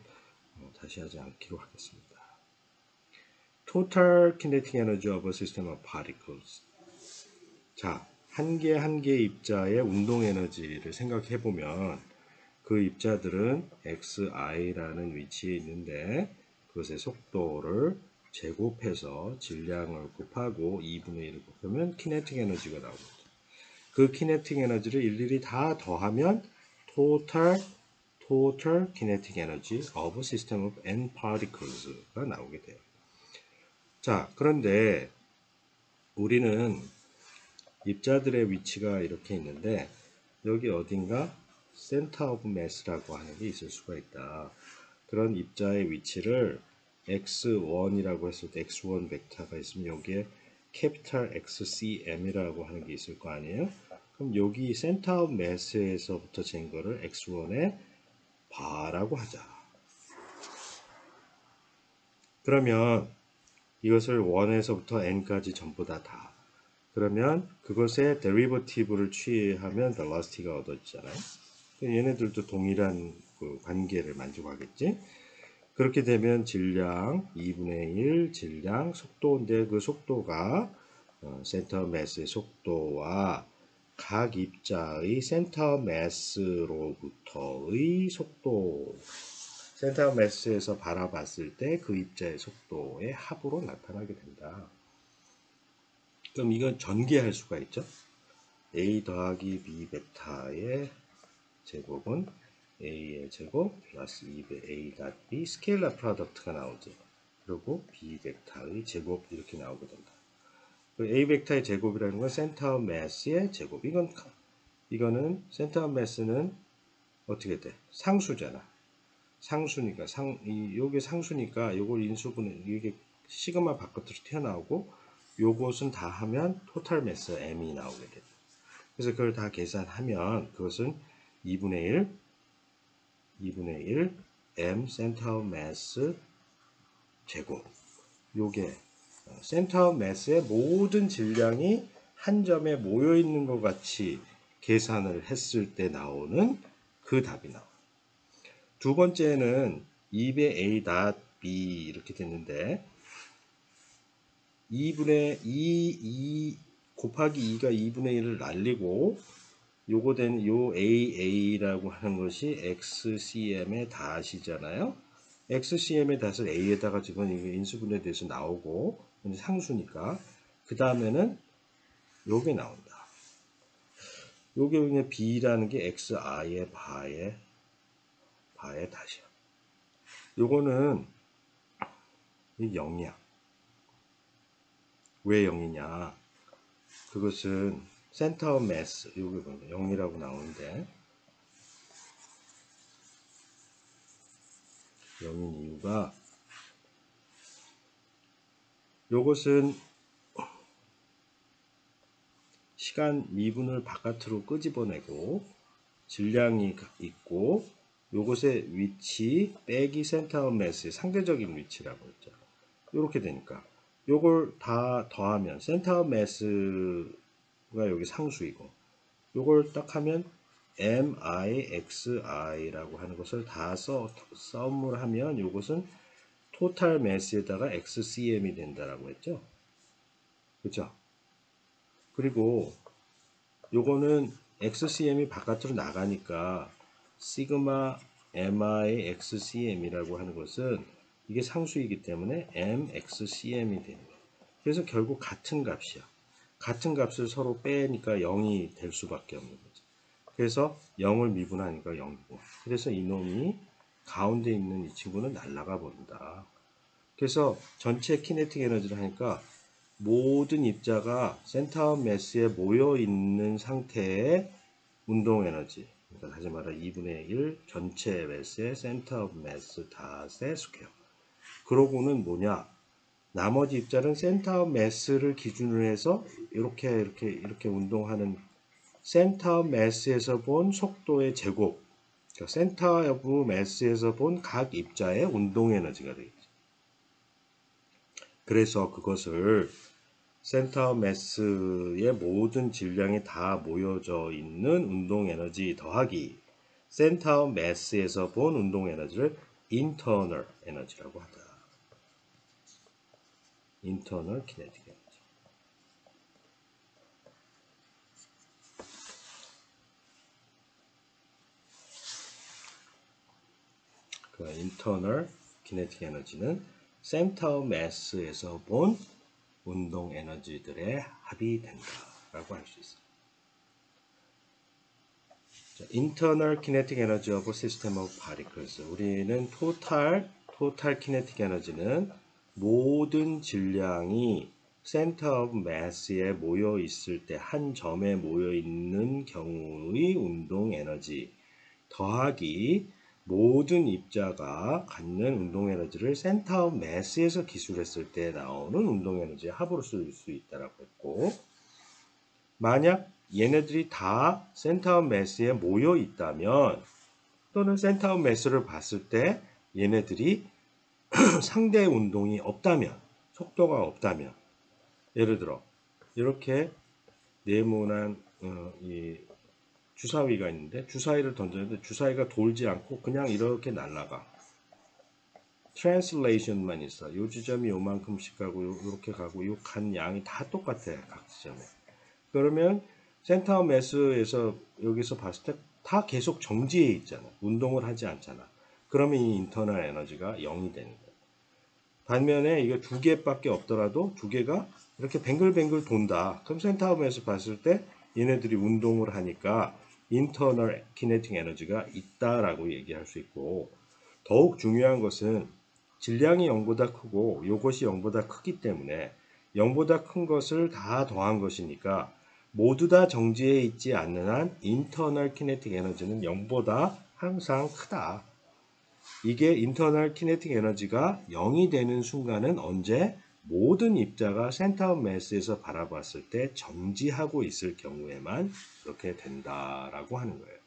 다시 하지 않기로 하겠습니다. Total kinetic energy of a system of particles. 자, 한 개 한 개의 입자의 운동 에너지를 생각해 보면 그 입자들은 xi라는 위치에 있는데 그것의 속도를 제곱해서 질량을 곱하고 2분의 1을 곱하면 kinetic 에너지가 나옵니다. 그 kinetic 에너지를 일일이 다 더하면 total kinetic energy of a system of n particles가 나오게 돼요. 자, 그런데 우리는 입자들의 위치가 이렇게 있는데 여기 어딘가 center of mass라고 하는 게 있을 수가 있다. 그런 입자의 위치를 x1이라고 했을 때 x1 벡터가 있으면 여기에 캐피탈 XCM이라고 하는 게 있을 거 아니에요? 그럼 여기 center of mass에서부터 잰 거를 x1의 바라고 하자. 그러면 이것을 1에서부터 n까지 전부 다. 그러면 그것의 데리버티브를 취하면 velocity가 얻어지잖아요. 얘네들도 동일한 그 관계를 만족하겠지. 그렇게 되면 질량 2분의 1 질량 속도인데 그 속도가 센터 매스의 속도와 각 입자의 센터 매스로부터의 속도, 센터 매스에서 바라봤을 때 그 입자의 속도의 합으로 나타나게 된다. 그럼 이건 전개할 수가 있죠. A 더하기 B 벡터의 제곱은 A의 제곱 플러스 2배 A 닷 B 스케일러 프로덕트가 나오죠. 그리고 B 벡터의 제곱 이렇게 나오게 된다. A 벡터의 제곱이라는 건 센터 매스의 제곱. 이거는 센터 매스는 어떻게 돼? 상수잖아. 상수니까 요게 상수니까 요걸 인수분해 이게 시그마 바깥으로 튀어나오고 요것은 다 하면 토탈 매스 M이 나오게 됩니다. 그래서 그걸 다 계산하면 그것은 2분의 1 M 센터 매스 제곱. 요게 센터 매스의 모든 질량이 한 점에 모여 있는 것 같이 계산을 했을 때 나오는 그 답이 나와요. 두 번째는 2배 A 닷 B 이렇게 됐는데 2분의 2 곱하기 2가 2분의 1을 날리고 요거 된 요 AA라고 하는 것이 XCM의 닷이잖아요. XCM의 닷을 A에다가 지금 인수분해 돼서 나오고 상수니까 그 다음에는 요게 나온다. 요게 그냥 B라는 게 XI의 바의 닷이야. 요거는 0이야. 왜 0이냐? 그것은 센터 매스, 여기 보면 0이라고 나오는데 0인 이유가 요것은 시간 미분을 바깥으로 끄집어내고 질량이 있고 요것의 위치 빼기 센터 매스의 상대적인 위치라고 했죠. 이렇게 되니까 요걸 다 더하면 센터 매스가 여기 상수이고 요걸 딱 하면 MIXI라고 하는 것을 다 썸을 하면 이것은 토탈 매스에다가 XCM이 된다라고 했죠. 그죠? 그리고 요거는 XCM이 바깥으로 나가니까 시그마 MIXCM이라고 하는 것은 이게 상수이기 때문에 MXCM이 되는 거예요. 그래서 결국 같은 값이야. 같은 값을 서로 빼니까 0이 될 수밖에 없는 거죠. 그래서 0을 미분하니까 0이고. 그래서 이놈이 가운데 있는 이 친구는 날아가 버린다. 그래서 전체 키네틱 에너지를 하니까 모든 입자가 센터 매스에 모여 있는 상태의 운동 에너지. 그러니까 다시 말해 2분의 1 전체 매스의 센터 매스 닷의 스퀘어. 그러고는 뭐냐? 나머지 입자는 센터 매스를 기준으로 해서 이렇게 운동하는 센터 매스에서 본 속도의 제곱. 그러니까 센터 오브 매스에서 본 각 입자의 운동 에너지가 되겠죠. 그래서 그것을 센터 매스의 모든 질량이 다 모여져 있는 운동 에너지 더하기 센터 매스에서 본 운동 에너지를 인터널 에너지라고 하다. 인터널 키네틱 에너지. 그 인터널 키네틱 에너지는 센터 매스에서 본 운동 에너지들의 합이 된다라고 할 수 있어요. Internal kinetic energy of system of particles. 우리는 total kinetic energy는 모든 질량이 center of mass에 모여 있을 때 한 점에 모여 있는 경우의 운동 에너지 더하기 모든 입자가 갖는 운동 에너지를 center of mass에서 기술했을 때 나오는 운동 에너지의 합으로 쓸 수 있다라고 했고, 만약 얘네들이 다 센터 오브 매스에 모여 있다면 또는 센터 오브 매스를 봤을 때 얘네들이 상대 운동이 없다면, 속도가 없다면, 예를 들어 이렇게 네모난 이 주사위가 있는데 주사위를 던졌는데 주사위가 돌지 않고 그냥 이렇게 날아가. 트랜슬레이션만 있어. 요 지점이 요만큼씩 가고 요렇게 가고 요 간 양이 다 똑같아. 각 지점에. 그러면 센터 매스에서 여기서 봤을 때 다 계속 정지해 있잖아. 운동을 하지 않잖아. 그러면 이 인터널 에너지가 0이 되는 거예요. 반면에 이게 두 개밖에 없더라도 두 개가 이렇게 뱅글뱅글 돈다. 그럼 센터 매스 봤을 때 얘네들이 운동을 하니까 인터널 키네틱 에너지가 있다라고 얘기할 수 있고, 더욱 중요한 것은 질량이 0보다 크고 이것이 0보다 크기 때문에 0보다 큰 것을 다 더한 것이니까 모두 다 정지해 있지 않는 한 인터널 키네틱 에너지는 0보다 항상 크다. 이게 인터널 키네틱 에너지가 0이 되는 순간은 언제? 모든 입자가 센터 오브 매스에서 바라봤을 때 정지하고 있을 경우에만 그렇게 된다라고 하는 거예요.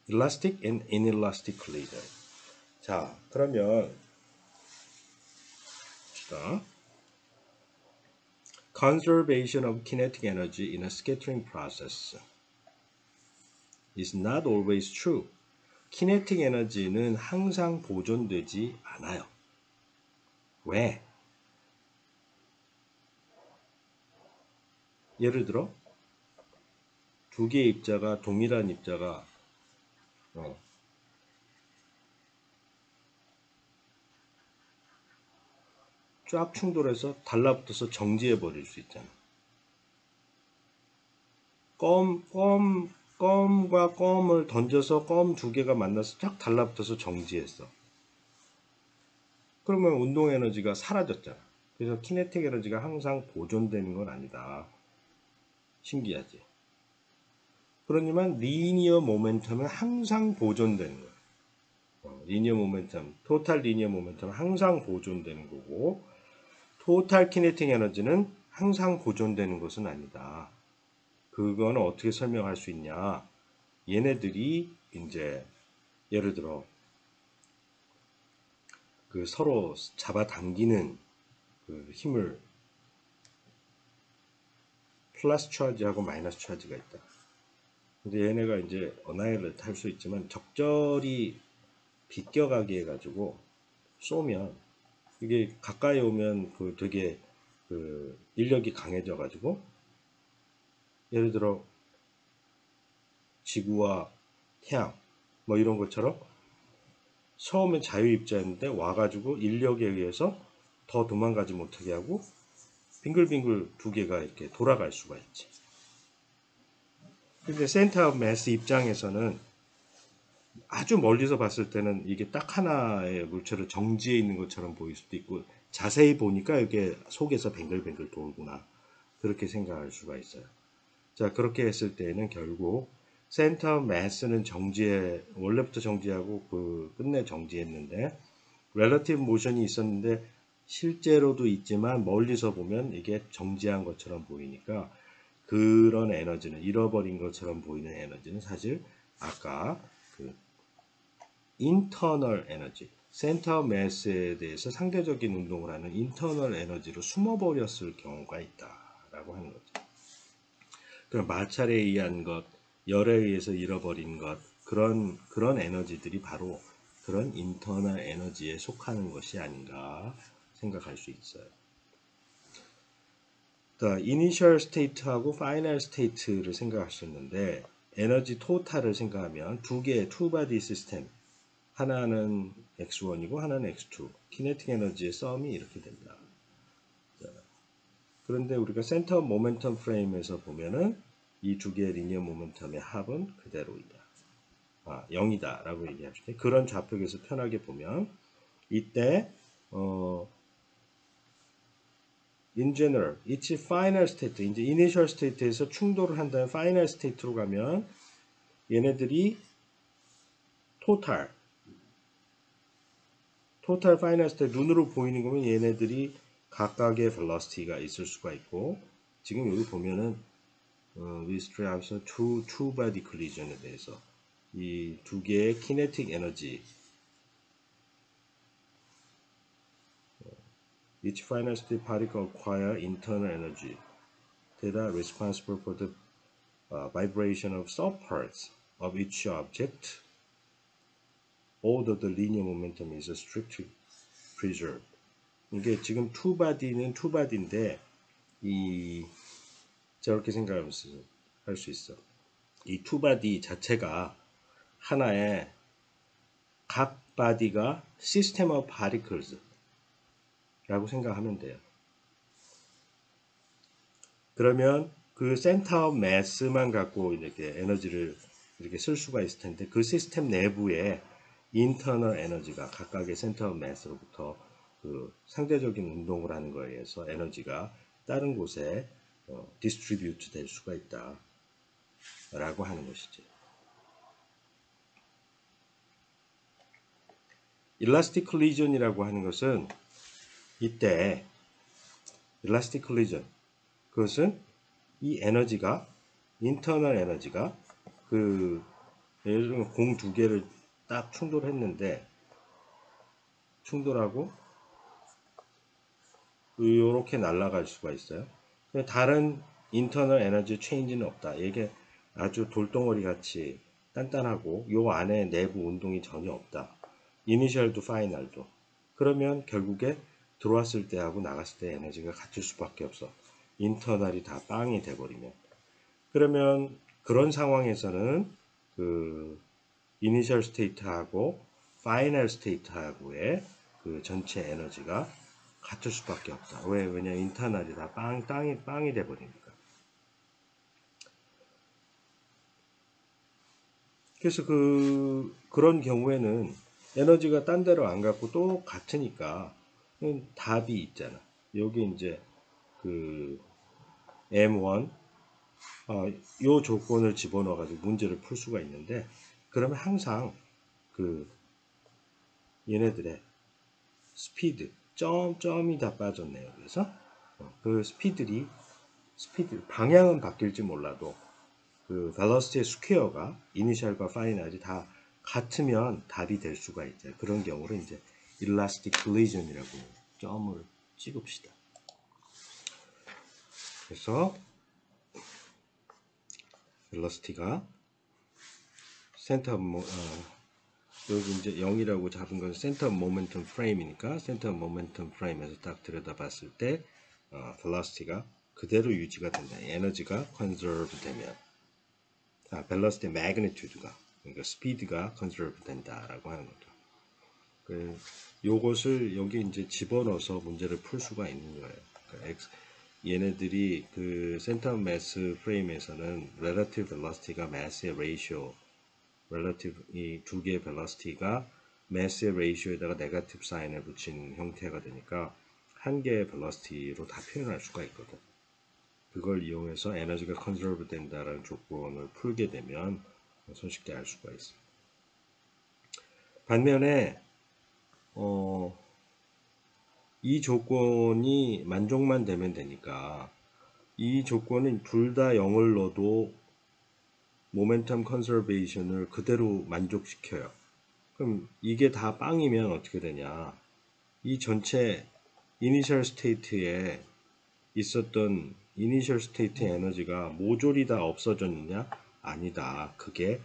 Elastic and inelastic leader. 자, 그러면 Conservation of kinetic energy in a scattering process is not always true. 키네틱 에너지는 항상 보존되지 않아요. 왜? 예를 들어 두 개의 입자가 동일한 입자가 쫙 충돌해서 달라붙어서 정지해 버릴 수 있잖아. 껌과 껌을 던져서 껌 두 개가 만나서 쫙 달라붙어서 정지했어. 그러면 운동 에너지가 사라졌잖아. 그래서 키네틱 에너지가 항상 보존되는 건 아니다. 신기하지? 그러지만 리니어 모멘텀은 항상 보존되는 거야. 리니어 모멘텀, 토탈 리니어 모멘텀은 항상 보존되는 거고, 토탈 키네틱 에너지는 항상 보존되는 것은 아니다. 그거는 어떻게 설명할 수 있냐? 얘네들이 이제 예를 들어 그 서로 잡아당기는 그 힘을 플러스 차지하고 마이너스 차지가 있다. 근데 얘네가 이제 어나일을 할 수 있지만 적절히 비껴가게 해가지고 쏘면 이게 가까이 오면 그 되게 그 인력이 강해져가지고 예를 들어 지구와 태양 뭐 이런 것처럼 처음에 자유입자였는데 와가지고 인력에 의해서 더 도망가지 못하게 하고 빙글빙글 두 개가 이렇게 돌아갈 수가 있지. 근데 센터 오브 매스 입장에서는 아주 멀리서 봤을 때는 이게 딱 하나의 물체로 정지해 있는 것처럼 보일 수도 있고 자세히 보니까 이게 속에서 뱅글뱅글 돌구나 그렇게 생각할 수가 있어요. 자, 그렇게 했을 때는 결국 센터 매스는 정지해 원래부터 정지하고 그 끝내 정지했는데 렐러티브 모션이 있었는데 실제로도 있지만 멀리서 보면 이게 정지한 것처럼 보이니까 그런 에너지는 잃어버린 것처럼 보이는 에너지는 사실 아까 그 인터널 에너지, 센터 매스에 대해서 상대적인 운동을 하는 인터널 에너지로 숨어버렸을 경우가 있다라고 하는 거죠. 그럼 마찰에 의한 것, 열에 의해서 잃어버린 것, 그런 에너지들이 바로 그런 인터널 에너지에 속하는 것이 아닌가 생각할 수 있어요. 이니셜 스테이트하고 파이널 스테이트를 생각하셨는데 에너지 토탈을 생각하면 두 개의 투바디 시스템 하나는 x1이고 하나는 x2 키네틱 에너지의 썸이 이렇게 됩니다. 그런데 우리가 센터 모멘텀 프레임에서 보면은 이 두 개의 리니어 모멘텀의 합은 그대로이다. 0이다 라고 얘기할 때 그런 좌표에서 편하게 보면 이때 in general, each final state, 이제 initial state에서 충돌을 한다면 final state로 가면 얘네들이 total final state 눈으로 보이는 거면 얘네들이 각각의 velocity가 있을 수가 있고 지금 여기 보면은 we stress two body collision에 대해서 이 두 개의 kinetic energy each final state particle acquire internal energy that are responsible for the vibration of subparts of each object, although the linear momentum is strictly preserved. 이게 지금 투바디는 투바디인데 이 저렇게 생각하면서 할 수 있어. 이 투바디 자체가 하나의 각 바디가 시스템 오브 파티클스 라고 생각하면 돼요. 그러면 그 센터 오브 매스만 갖고 이렇게 에너지를 이렇게 쓸 수가 있을 텐데 그 시스템 내부에 인터널 에너지가 각각의 센터 오브 매스로부터 그 상대적인 운동을 하는 거에 의해서 에너지가 다른 곳에 디스트리뷰트 될 수가 있다 라고 하는 것이지. 일라스틱 콜리전이라고 하는 것은 이때 일라스틱 콜리전 그것은 이 에너지가 인터널 에너지가 그 예를 들면 공 두 개를 딱 충돌했는데 충돌하고 이렇게 날아갈 수가 있어요. 다른 인터널 에너지 체인지는 없다. 이게 아주 돌덩어리 같이 단단하고 요 안에 내부 운동이 전혀 없다. 이니셜도 파이널도. 그러면 결국에 들어왔을 때하고 나갔을 때 에너지가 같을 수밖에 없어. 인터널이 다 빵이 돼버리면. 그러면 그런 상황에서는 그 이니셜 스테이트하고 파이널 스테이트하고의 그 전체 에너지가 같을 수밖에 없다. 왜? 왜냐면 인터널이 다 빵이 돼버리니까. 그래서 그런 경우에는 에너지가 딴 데로 안 갖고 또 같으니까 답이 있잖아. 여기 이제 그 M1 요 조건을 집어넣어 가지고 문제를 풀 수가 있는데 그러면 항상 그 얘네들의 스피드 점이 다 빠졌네요. 그래서 그 스피드 방향은 바뀔지 몰라도 그 velocity의 스퀘어가 이니셜과 파이널이 다 같으면 답이 될 수가 있죠. 그런 경우를 이제 elastic collision이라고 점을 찍읍시다. 그래서 벨로시티가 센터 여기 이제 0이라고 잡은 건 센터 모멘텀 프레임이니까 센터 모멘텀 프레임에서 딱 들여다봤을 때 velocity가 그대로 유지가 된다. 에너지가 conserve 되면 velocity magnitude가 그러니까 스피드가 conserve 된다라고 하는 거죠. 요것을 여기 이제 집어넣어서 문제를 풀 수가 있는 거예요. 그러니까 얘네들이 그 센터 매스 프레임에서는 relative velocity가 mass의 ratio, relative 이 두 개의 velocity가 mass의 ratio에다가 네거티브 사인을 붙인 형태가 되니까 한 개의 velocity로 다 표현할 수가 있거든. 그걸 이용해서 에너지가 컨저브 된다라는 조건을 풀게 되면 손쉽게 알 수가 있어요. 반면에 이 조건이 만족만 되면 되니까 이 조건은 둘 다 0을 넣어도 모멘텀 컨저베이션을 그대로 만족시켜요. 그럼 이게 다 빵이면 어떻게 되냐? 이 전체 이니셜 스테이트에 있었던 이니셜 스테이트 에너지가 모조리 다 없어졌느냐? 아니다. 그게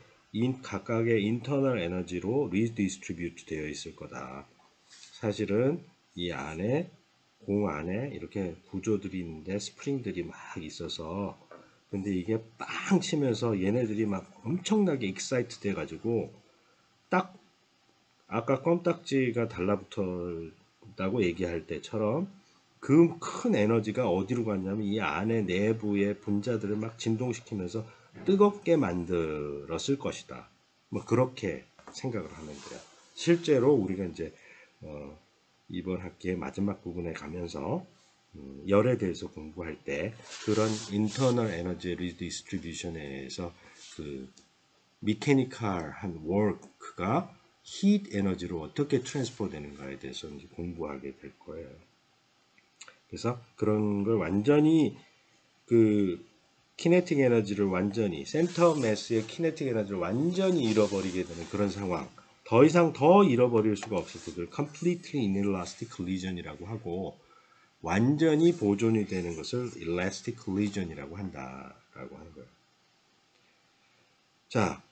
각각의 인터널 에너지로 리디스트리뷰트 되어 있을 거다. 사실은 이 안에 공 안에 이렇게 구조들이 있는데 스프링들이 막 있어서 근데 이게 빵 치면서 얘네들이 막 엄청나게 익사이트 돼 가지고 딱 아까 껌딱지가 달라붙었다고 얘기할 때처럼 그 큰 에너지가 어디로 갔냐면 이 안에 내부의 분자들을 막 진동시키면서 뜨겁게 만들었을 것이다. 뭐 그렇게 생각을 하면 돼요. 실제로 우리가 이제 이번 학기의 마지막 부분에 가면서 열에 대해서 공부할 때 그런 인터널 에너지 리디스트리뷰션에서 그 미케니컬한 워크가 히트 에너지로 어떻게 트랜스포 되는가에 대해서 이제 공부하게 될 거예요. 그래서 그런 걸 완전히 그 키네틱 에너지를 완전히 센터 매스의 키네틱 에너지를 완전히 잃어버리게 되는 그런 상황. 더 이상 더 잃어버릴 수가 없어서 그걸 completely inelastic collision이라고 하고 완전히 보존이 되는 것을 elastic collision이라고 한다라고 하는 거예요. 자,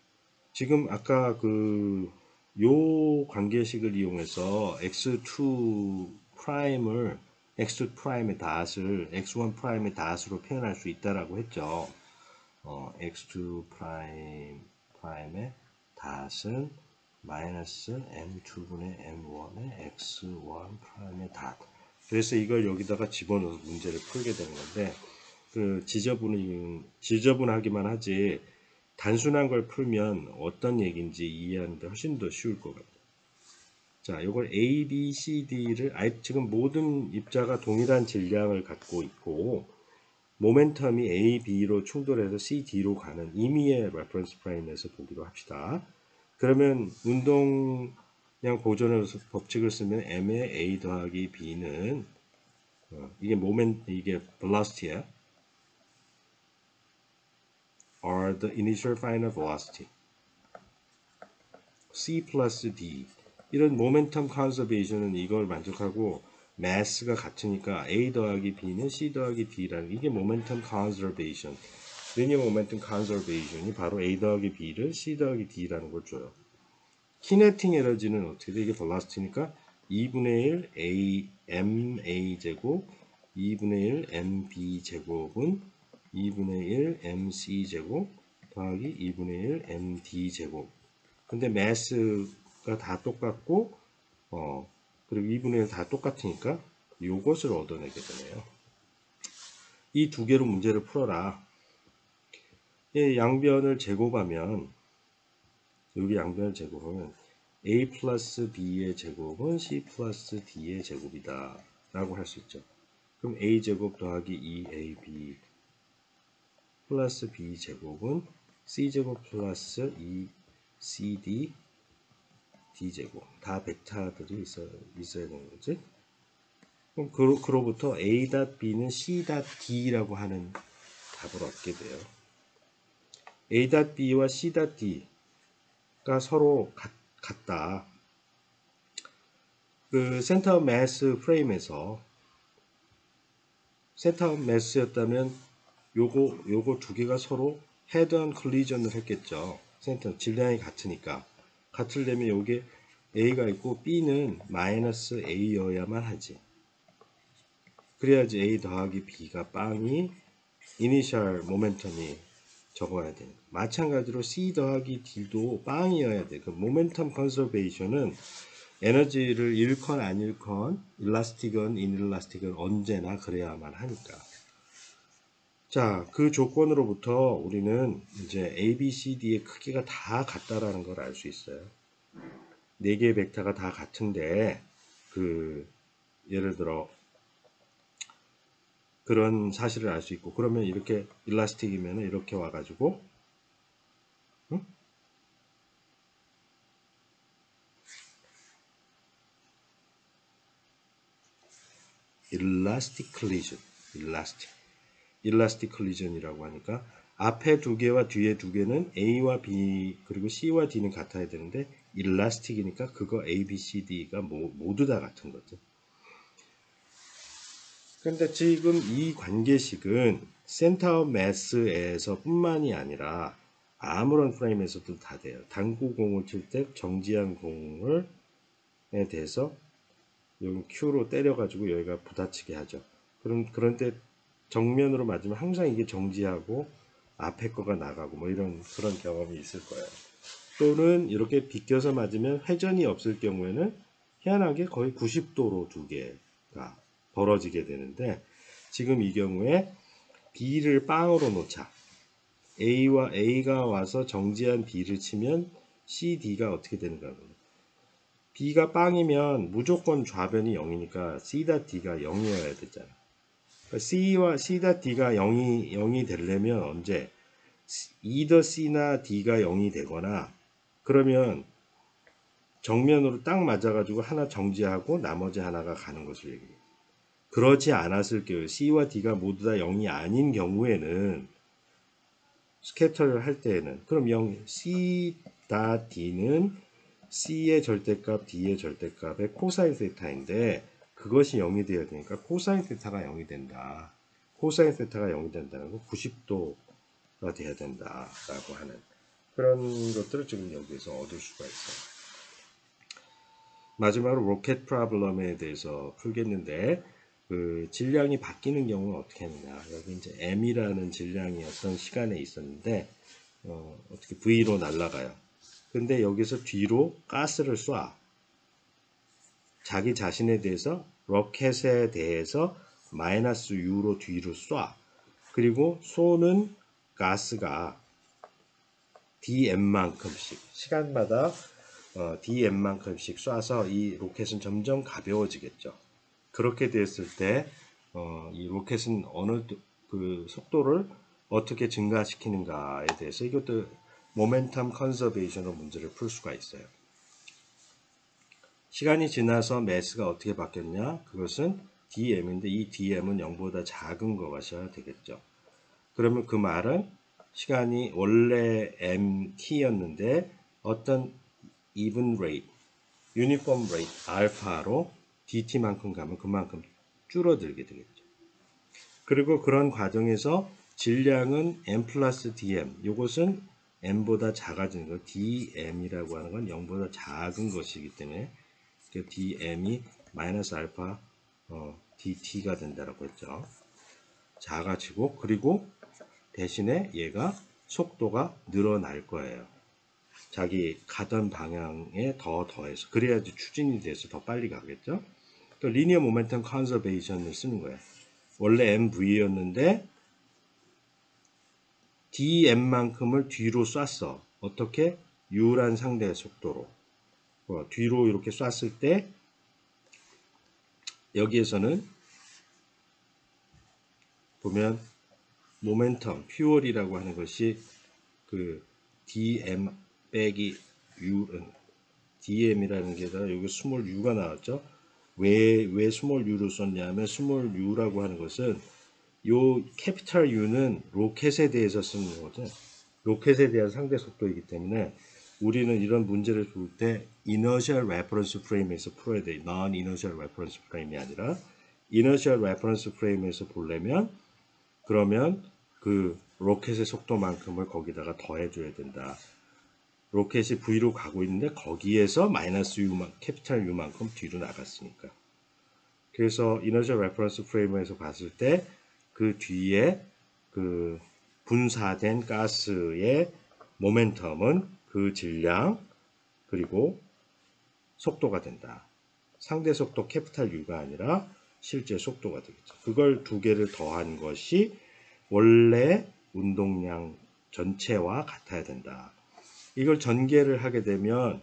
지금 아까 요 관계식을 이용해서 x2 프라임을 x2 프라임의 닷을 x1 프라임의 닷으로 표현할 수 있다라고 했죠. x2 프라임의 닷은 마이너스 m2분의 m1의 x1 프라임의 닷. 그래서 이걸 여기다가 집어넣어서 문제를 풀게 되는 건데 지저분하기만 하지 단순한 걸 풀면 어떤 얘기인지 이해하는데 훨씬 더 쉬울 것 같아요. 자, 이걸 A, B, C, D를 지금 모든 입자가 동일한 질량을 갖고 있고 모멘텀이 A, B로 충돌해서 C, D로 가는 임의의 레퍼런스 프레임에서 보기로 합시다. 그러면 운동량 보존의 법칙을 쓰면 M의 A 더하기 B는 이게 velocity야. are the initial final velocity. C 플러스 D. 이런 모멘텀 컨저베이션은 이걸 만족하고 마스가 같으니까 A 더하기 B는 C 더하기 D라는 이게 모멘텀 컨저베이션. 리니어 모멘텀 컨저베이션이 바로 A 더하기 B를 C 더하기 D라는 걸 줘요. 키네틱 에너지는 어떻게 돼? 이게 velocity니까 2분의 1 A MA 제곱 2분의 1 MB 제곱은 2분의 1 MC 제곱 더하기 2분의 1 MD 제곱. 근데 매스가 다 똑같고 그리고 2분의 1 다 똑같으니까 요것을 얻어내게 되네요. 이 두 개로 문제를 풀어라. 이 양변을 제곱하면 여기 양변을 제곱하면 A 플러스 B의 제곱은 C 플러스 D의 제곱이다 라고 할 수 있죠. 그럼 A 제곱 더하기 2AB 플러스 B 제곱은 C 제곱 플러스 2CD D제곱 다 벡터들이 있어야 되는 거지. 그럼 그로부터 A.B는 C.D라고 하는 답을 얻게 돼요. A.B와 C.D가 서로 같다. 그 센터 매스 프레임에서 센터 매스였다면 요거 두 개가 서로 헤드온 콜리전을 했겠죠. 센터 질량이 같으니까. 같으려면 여기에 A가 있고 B는 마이너스 A여야만 하지. 그래야지 A 더하기 B가 빵이 이니셜 모멘텀이 적어야 돼. 마찬가지로 C 더하기 D도 빵이어야 돼. 그 모멘텀 컨서베이션은 에너지를 잃건 안 잃건 일라스틱은 인일라스틱은 언제나 그래야만 하니까. 자, 그 조건으로부터 우리는 이제 A, B, C, D의 크기가 다 같다라는 걸 알 수 있어요. 4개의 벡터가 다 같은데 예를 들어 그런 사실을 알 수 있고, 그러면 이렇게 일라스틱이면 이렇게 와가지고 응? 일라스틱 컬리전, 일라스틱 컬리전이라고 하니까 앞에 2개와 뒤에 2개는 A와 B 그리고 C와 D는 같아야 되는데 일라스틱이니까 그거 A, B, C, D가 모두 다 같은 거죠. 근데 지금 이 관계식은 센터 오브 매스에서 뿐만이 아니라 아무런 프레임에서도 다 돼요. 당구공을 칠 때 정지한 공에 대해서 여기 Q로 때려가지고 여기가 부딪히게 하죠. 그런데 정면으로 맞으면 항상 이게 정지하고 앞에 거가 나가고 뭐 이런 그런 경험이 있을 거예요. 또는 이렇게 비껴서 맞으면 회전이 없을 경우에는 희한하게 거의 90도로 2개가 벌어지게 되는데 지금 이 경우에 B를 빵으로 놓자. A가 와서 정지한 B를 치면 C, D가 어떻게 되는가. B가 빵이면 무조건 좌변이 0이니까 C.D가 0이어야 되잖아. 그러니까 C와 C.D가 0이 되려면 언제? either C나 D가 0이 되거나 그러면 정면으로 딱 맞아가지고 하나 정지하고 나머지 하나가 가는 것을 얘기해요. 그러지 않았을 경우 C와 D가 모두 다 0이 아닌 경우에는 스캐터를 할 때에는 그럼 0, C.D는 C의 절대값, D의 절대값의 코사인 세타인데 그것이 0이 되어야 되니까 코사인 세타가 0이 된다. 코사인 세타가 0이 된다는 건 90도가 돼야 된다라고 하는 그런 것들을 지금 여기에서 얻을 수가 있어요. 마지막으로 로켓 프로블럼에 대해서 풀겠는데 그 질량이 바뀌는 경우는 어떻게 하느냐. 여기 이제 m이라는 질량이 어떤 시간에 있었는데 어떻게 V로 날아가요. 근데 여기서 뒤로 가스를 쏴. 자기 자신에 대해서 로켓에 대해서 마이너스 U로 뒤로 쏴. 그리고 쏘는 가스가 dm만큼씩 시간마다 dm만큼씩 쏴서 이 로켓은 점점 가벼워지겠죠. 그렇게 됐을 때 이 로켓은 어느 그 속도를 어떻게 증가시키는가에 대해서 이것도 모멘텀 컨서베이션으로 문제를 풀 수가 있어요. 시간이 지나서 매스가 어떻게 바뀌었냐? 그것은 dm인데 이 dm은 0보다 작은 것이어야 되겠죠. 그러면 그 말은 시간이 원래 mt였는데 어떤 even rate, uniform rate 알파로 dt만큼 가면 그만큼 줄어들게 되겠죠. 그리고 그런 과정에서 질량은 m 플러스 dm, 이것은 m보다 작아지는 거, dm이라고 하는 건 0보다 작은 것이기 때문에 dm이 마이너스 알파 dt가 된다고 했죠. 작아지고 그리고 대신에 얘가 속도가 늘어날 거예요. 자기 가던 방향에 더해서 그래야지 추진이 돼서 더 빨리 가겠죠. 그러니까 리니어 모멘텀 컨서베이션을 쓰는 거예요. 원래 mv였는데 dm만큼을 뒤로 쐈어. 어떻게? u란 상대 속도로 뒤로 이렇게 쐈을 때 여기에서는 보면 모멘텀, 퓨얼이라고 하는 것이 그 dm 빼기 u, dm이라는 게다가 여기 스몰 u가 나왔죠. 왜 스몰 u를 썼냐면 스몰 u라고 하는 것은 요 캐피탈 U는 로켓에 대해서 쓰는 거죠. 로켓에 대한 상대 속도이기 때문에 우리는 이런 문제를 풀 때 inertial reference frame에서 풀어야 돼. non-inertial reference frame이 아니라 inertial reference frame에서 보려면 그러면 그 로켓의 속도만큼을 거기다가 더해줘야 된다. 로켓이 V로 가고 있는데 거기에서 마이너스 U만, 캐피탈 U만큼 뒤로 나갔으니까. 그래서 이너셜 레퍼런스 프레임에서 봤을 때 그 뒤에 그 분사된 가스의 모멘텀은 그 질량 그리고 속도가 된다. 상대 속도 캐피탈 U가 아니라 실제 속도가 되겠죠. 그걸 두 개를 더한 것이 원래 운동량 전체와 같아야 된다. 이걸 전개를 하게 되면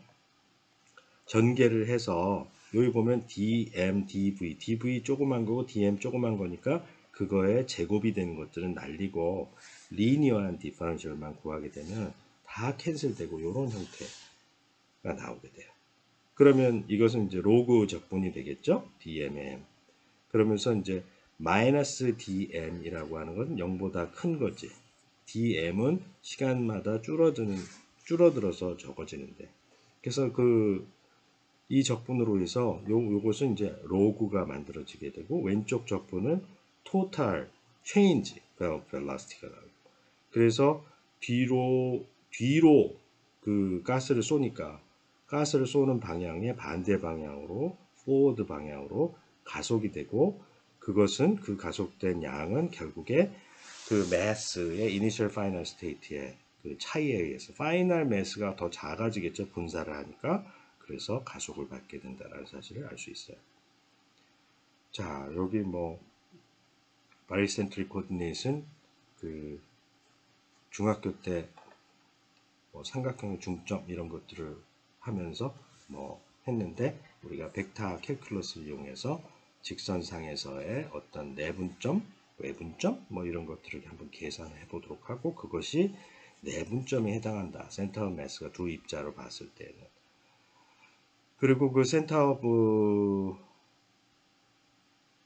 전개를 해서 여기 보면 dm, dv, dv 조그만 거고 dm 조그만 거니까 그거에 제곱이 되는 것들은 날리고 리니어한 디퍼런셜만 구하게 되면 다 캔슬되고 이런 형태가 나오게 돼요. 그러면 이것은 이제 로그 적분이 되겠죠? dm에. 그러면서 이제 마이너스 dm이라고 하는 건 0보다 큰 거지. dm은 시간마다 줄어들어서 적어지는데. 그래서 이 적분으로 해서 요것은 이제 로그가 만들어지게 되고 왼쪽 적분은 total change velocity가 나오고. 그래서 뒤로 그 가스를 쏘니까 가스를 쏘는 방향의 반대 방향으로 forward 방향으로 가속이 되고 그것은 그 가속된 양은 결국에 그 mass의 initial final state의 그 차이에 의해서 final mass가 더 작아지겠죠. 분사를 하니까. 그래서 가속을 받게 된다는 사실을 알 수 있어요. 자, 여기 뭐 바리센트릭 코디네이트는 그 중학교 때 뭐 삼각형의 중점 이런 것들을 하면서 뭐 했는데 우리가 벡터 캘큘러스를 이용해서 직선상에서의 어떤 내분점, 외분점 뭐 이런 것들을 한번 계산해 보도록 하고 그것이 내분점에 해당한다. 센터 오브 매스가 두 입자로 봤을 때는. 그리고 그 센터 오브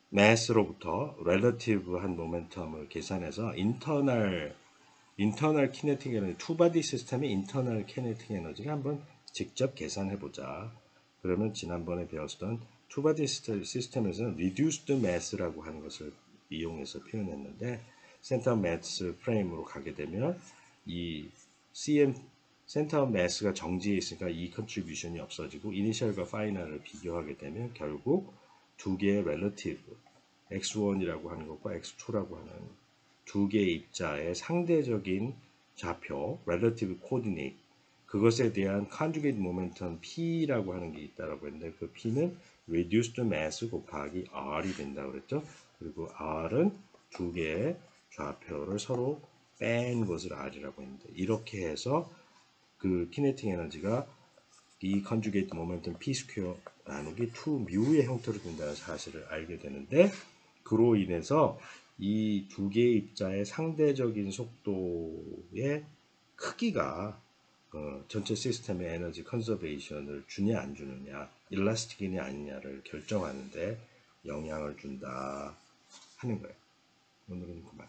매스로부터 렐러티브한 모멘텀을 계산해서 인터널 키네틱 에너지, 투바디 시스템의 인터널 키네틱 에너지를 한번 직접 계산해 보자. 그러면 지난번에 배웠던 투바디 시스템에서는 reduced mass라고 하는 것을 이용해서 표현했는데 센터 매스 프레임으로 가게 되면 이 CM 센터 매스가 정지해 있으니까 이 컨트리뷰션이 없어지고 이니셜과 파이널을 비교하게 되면 결국 두 개의 relative x1이라고 하는 것과 x2라고 하는 두 개의 입자의 상대적인 좌표 relative coordinate 그것에 대한 conjugate momentum P라고 하는 게 있다라고 했는데 그 P는 reduced mass 곱하기 R이 된다고 그랬죠. 그리고 R은 두 개의 좌표를 서로 뺀 것을 R이라고 했는데 이렇게 해서 그 kinetic 에너지가 이 conjugate momentum P 스퀘어 나누기 2뮤의 형태로 된다는 사실을 알게 되는데 그로 인해서 이 두 개의 입자의 상대적인 속도의 크기가 전체 시스템의 에너지 컨저베이션을 주냐 안 주느냐 일라스틱이냐 아니냐를 결정하는데 영향을 준다 하는 거예요. 오늘은 그만.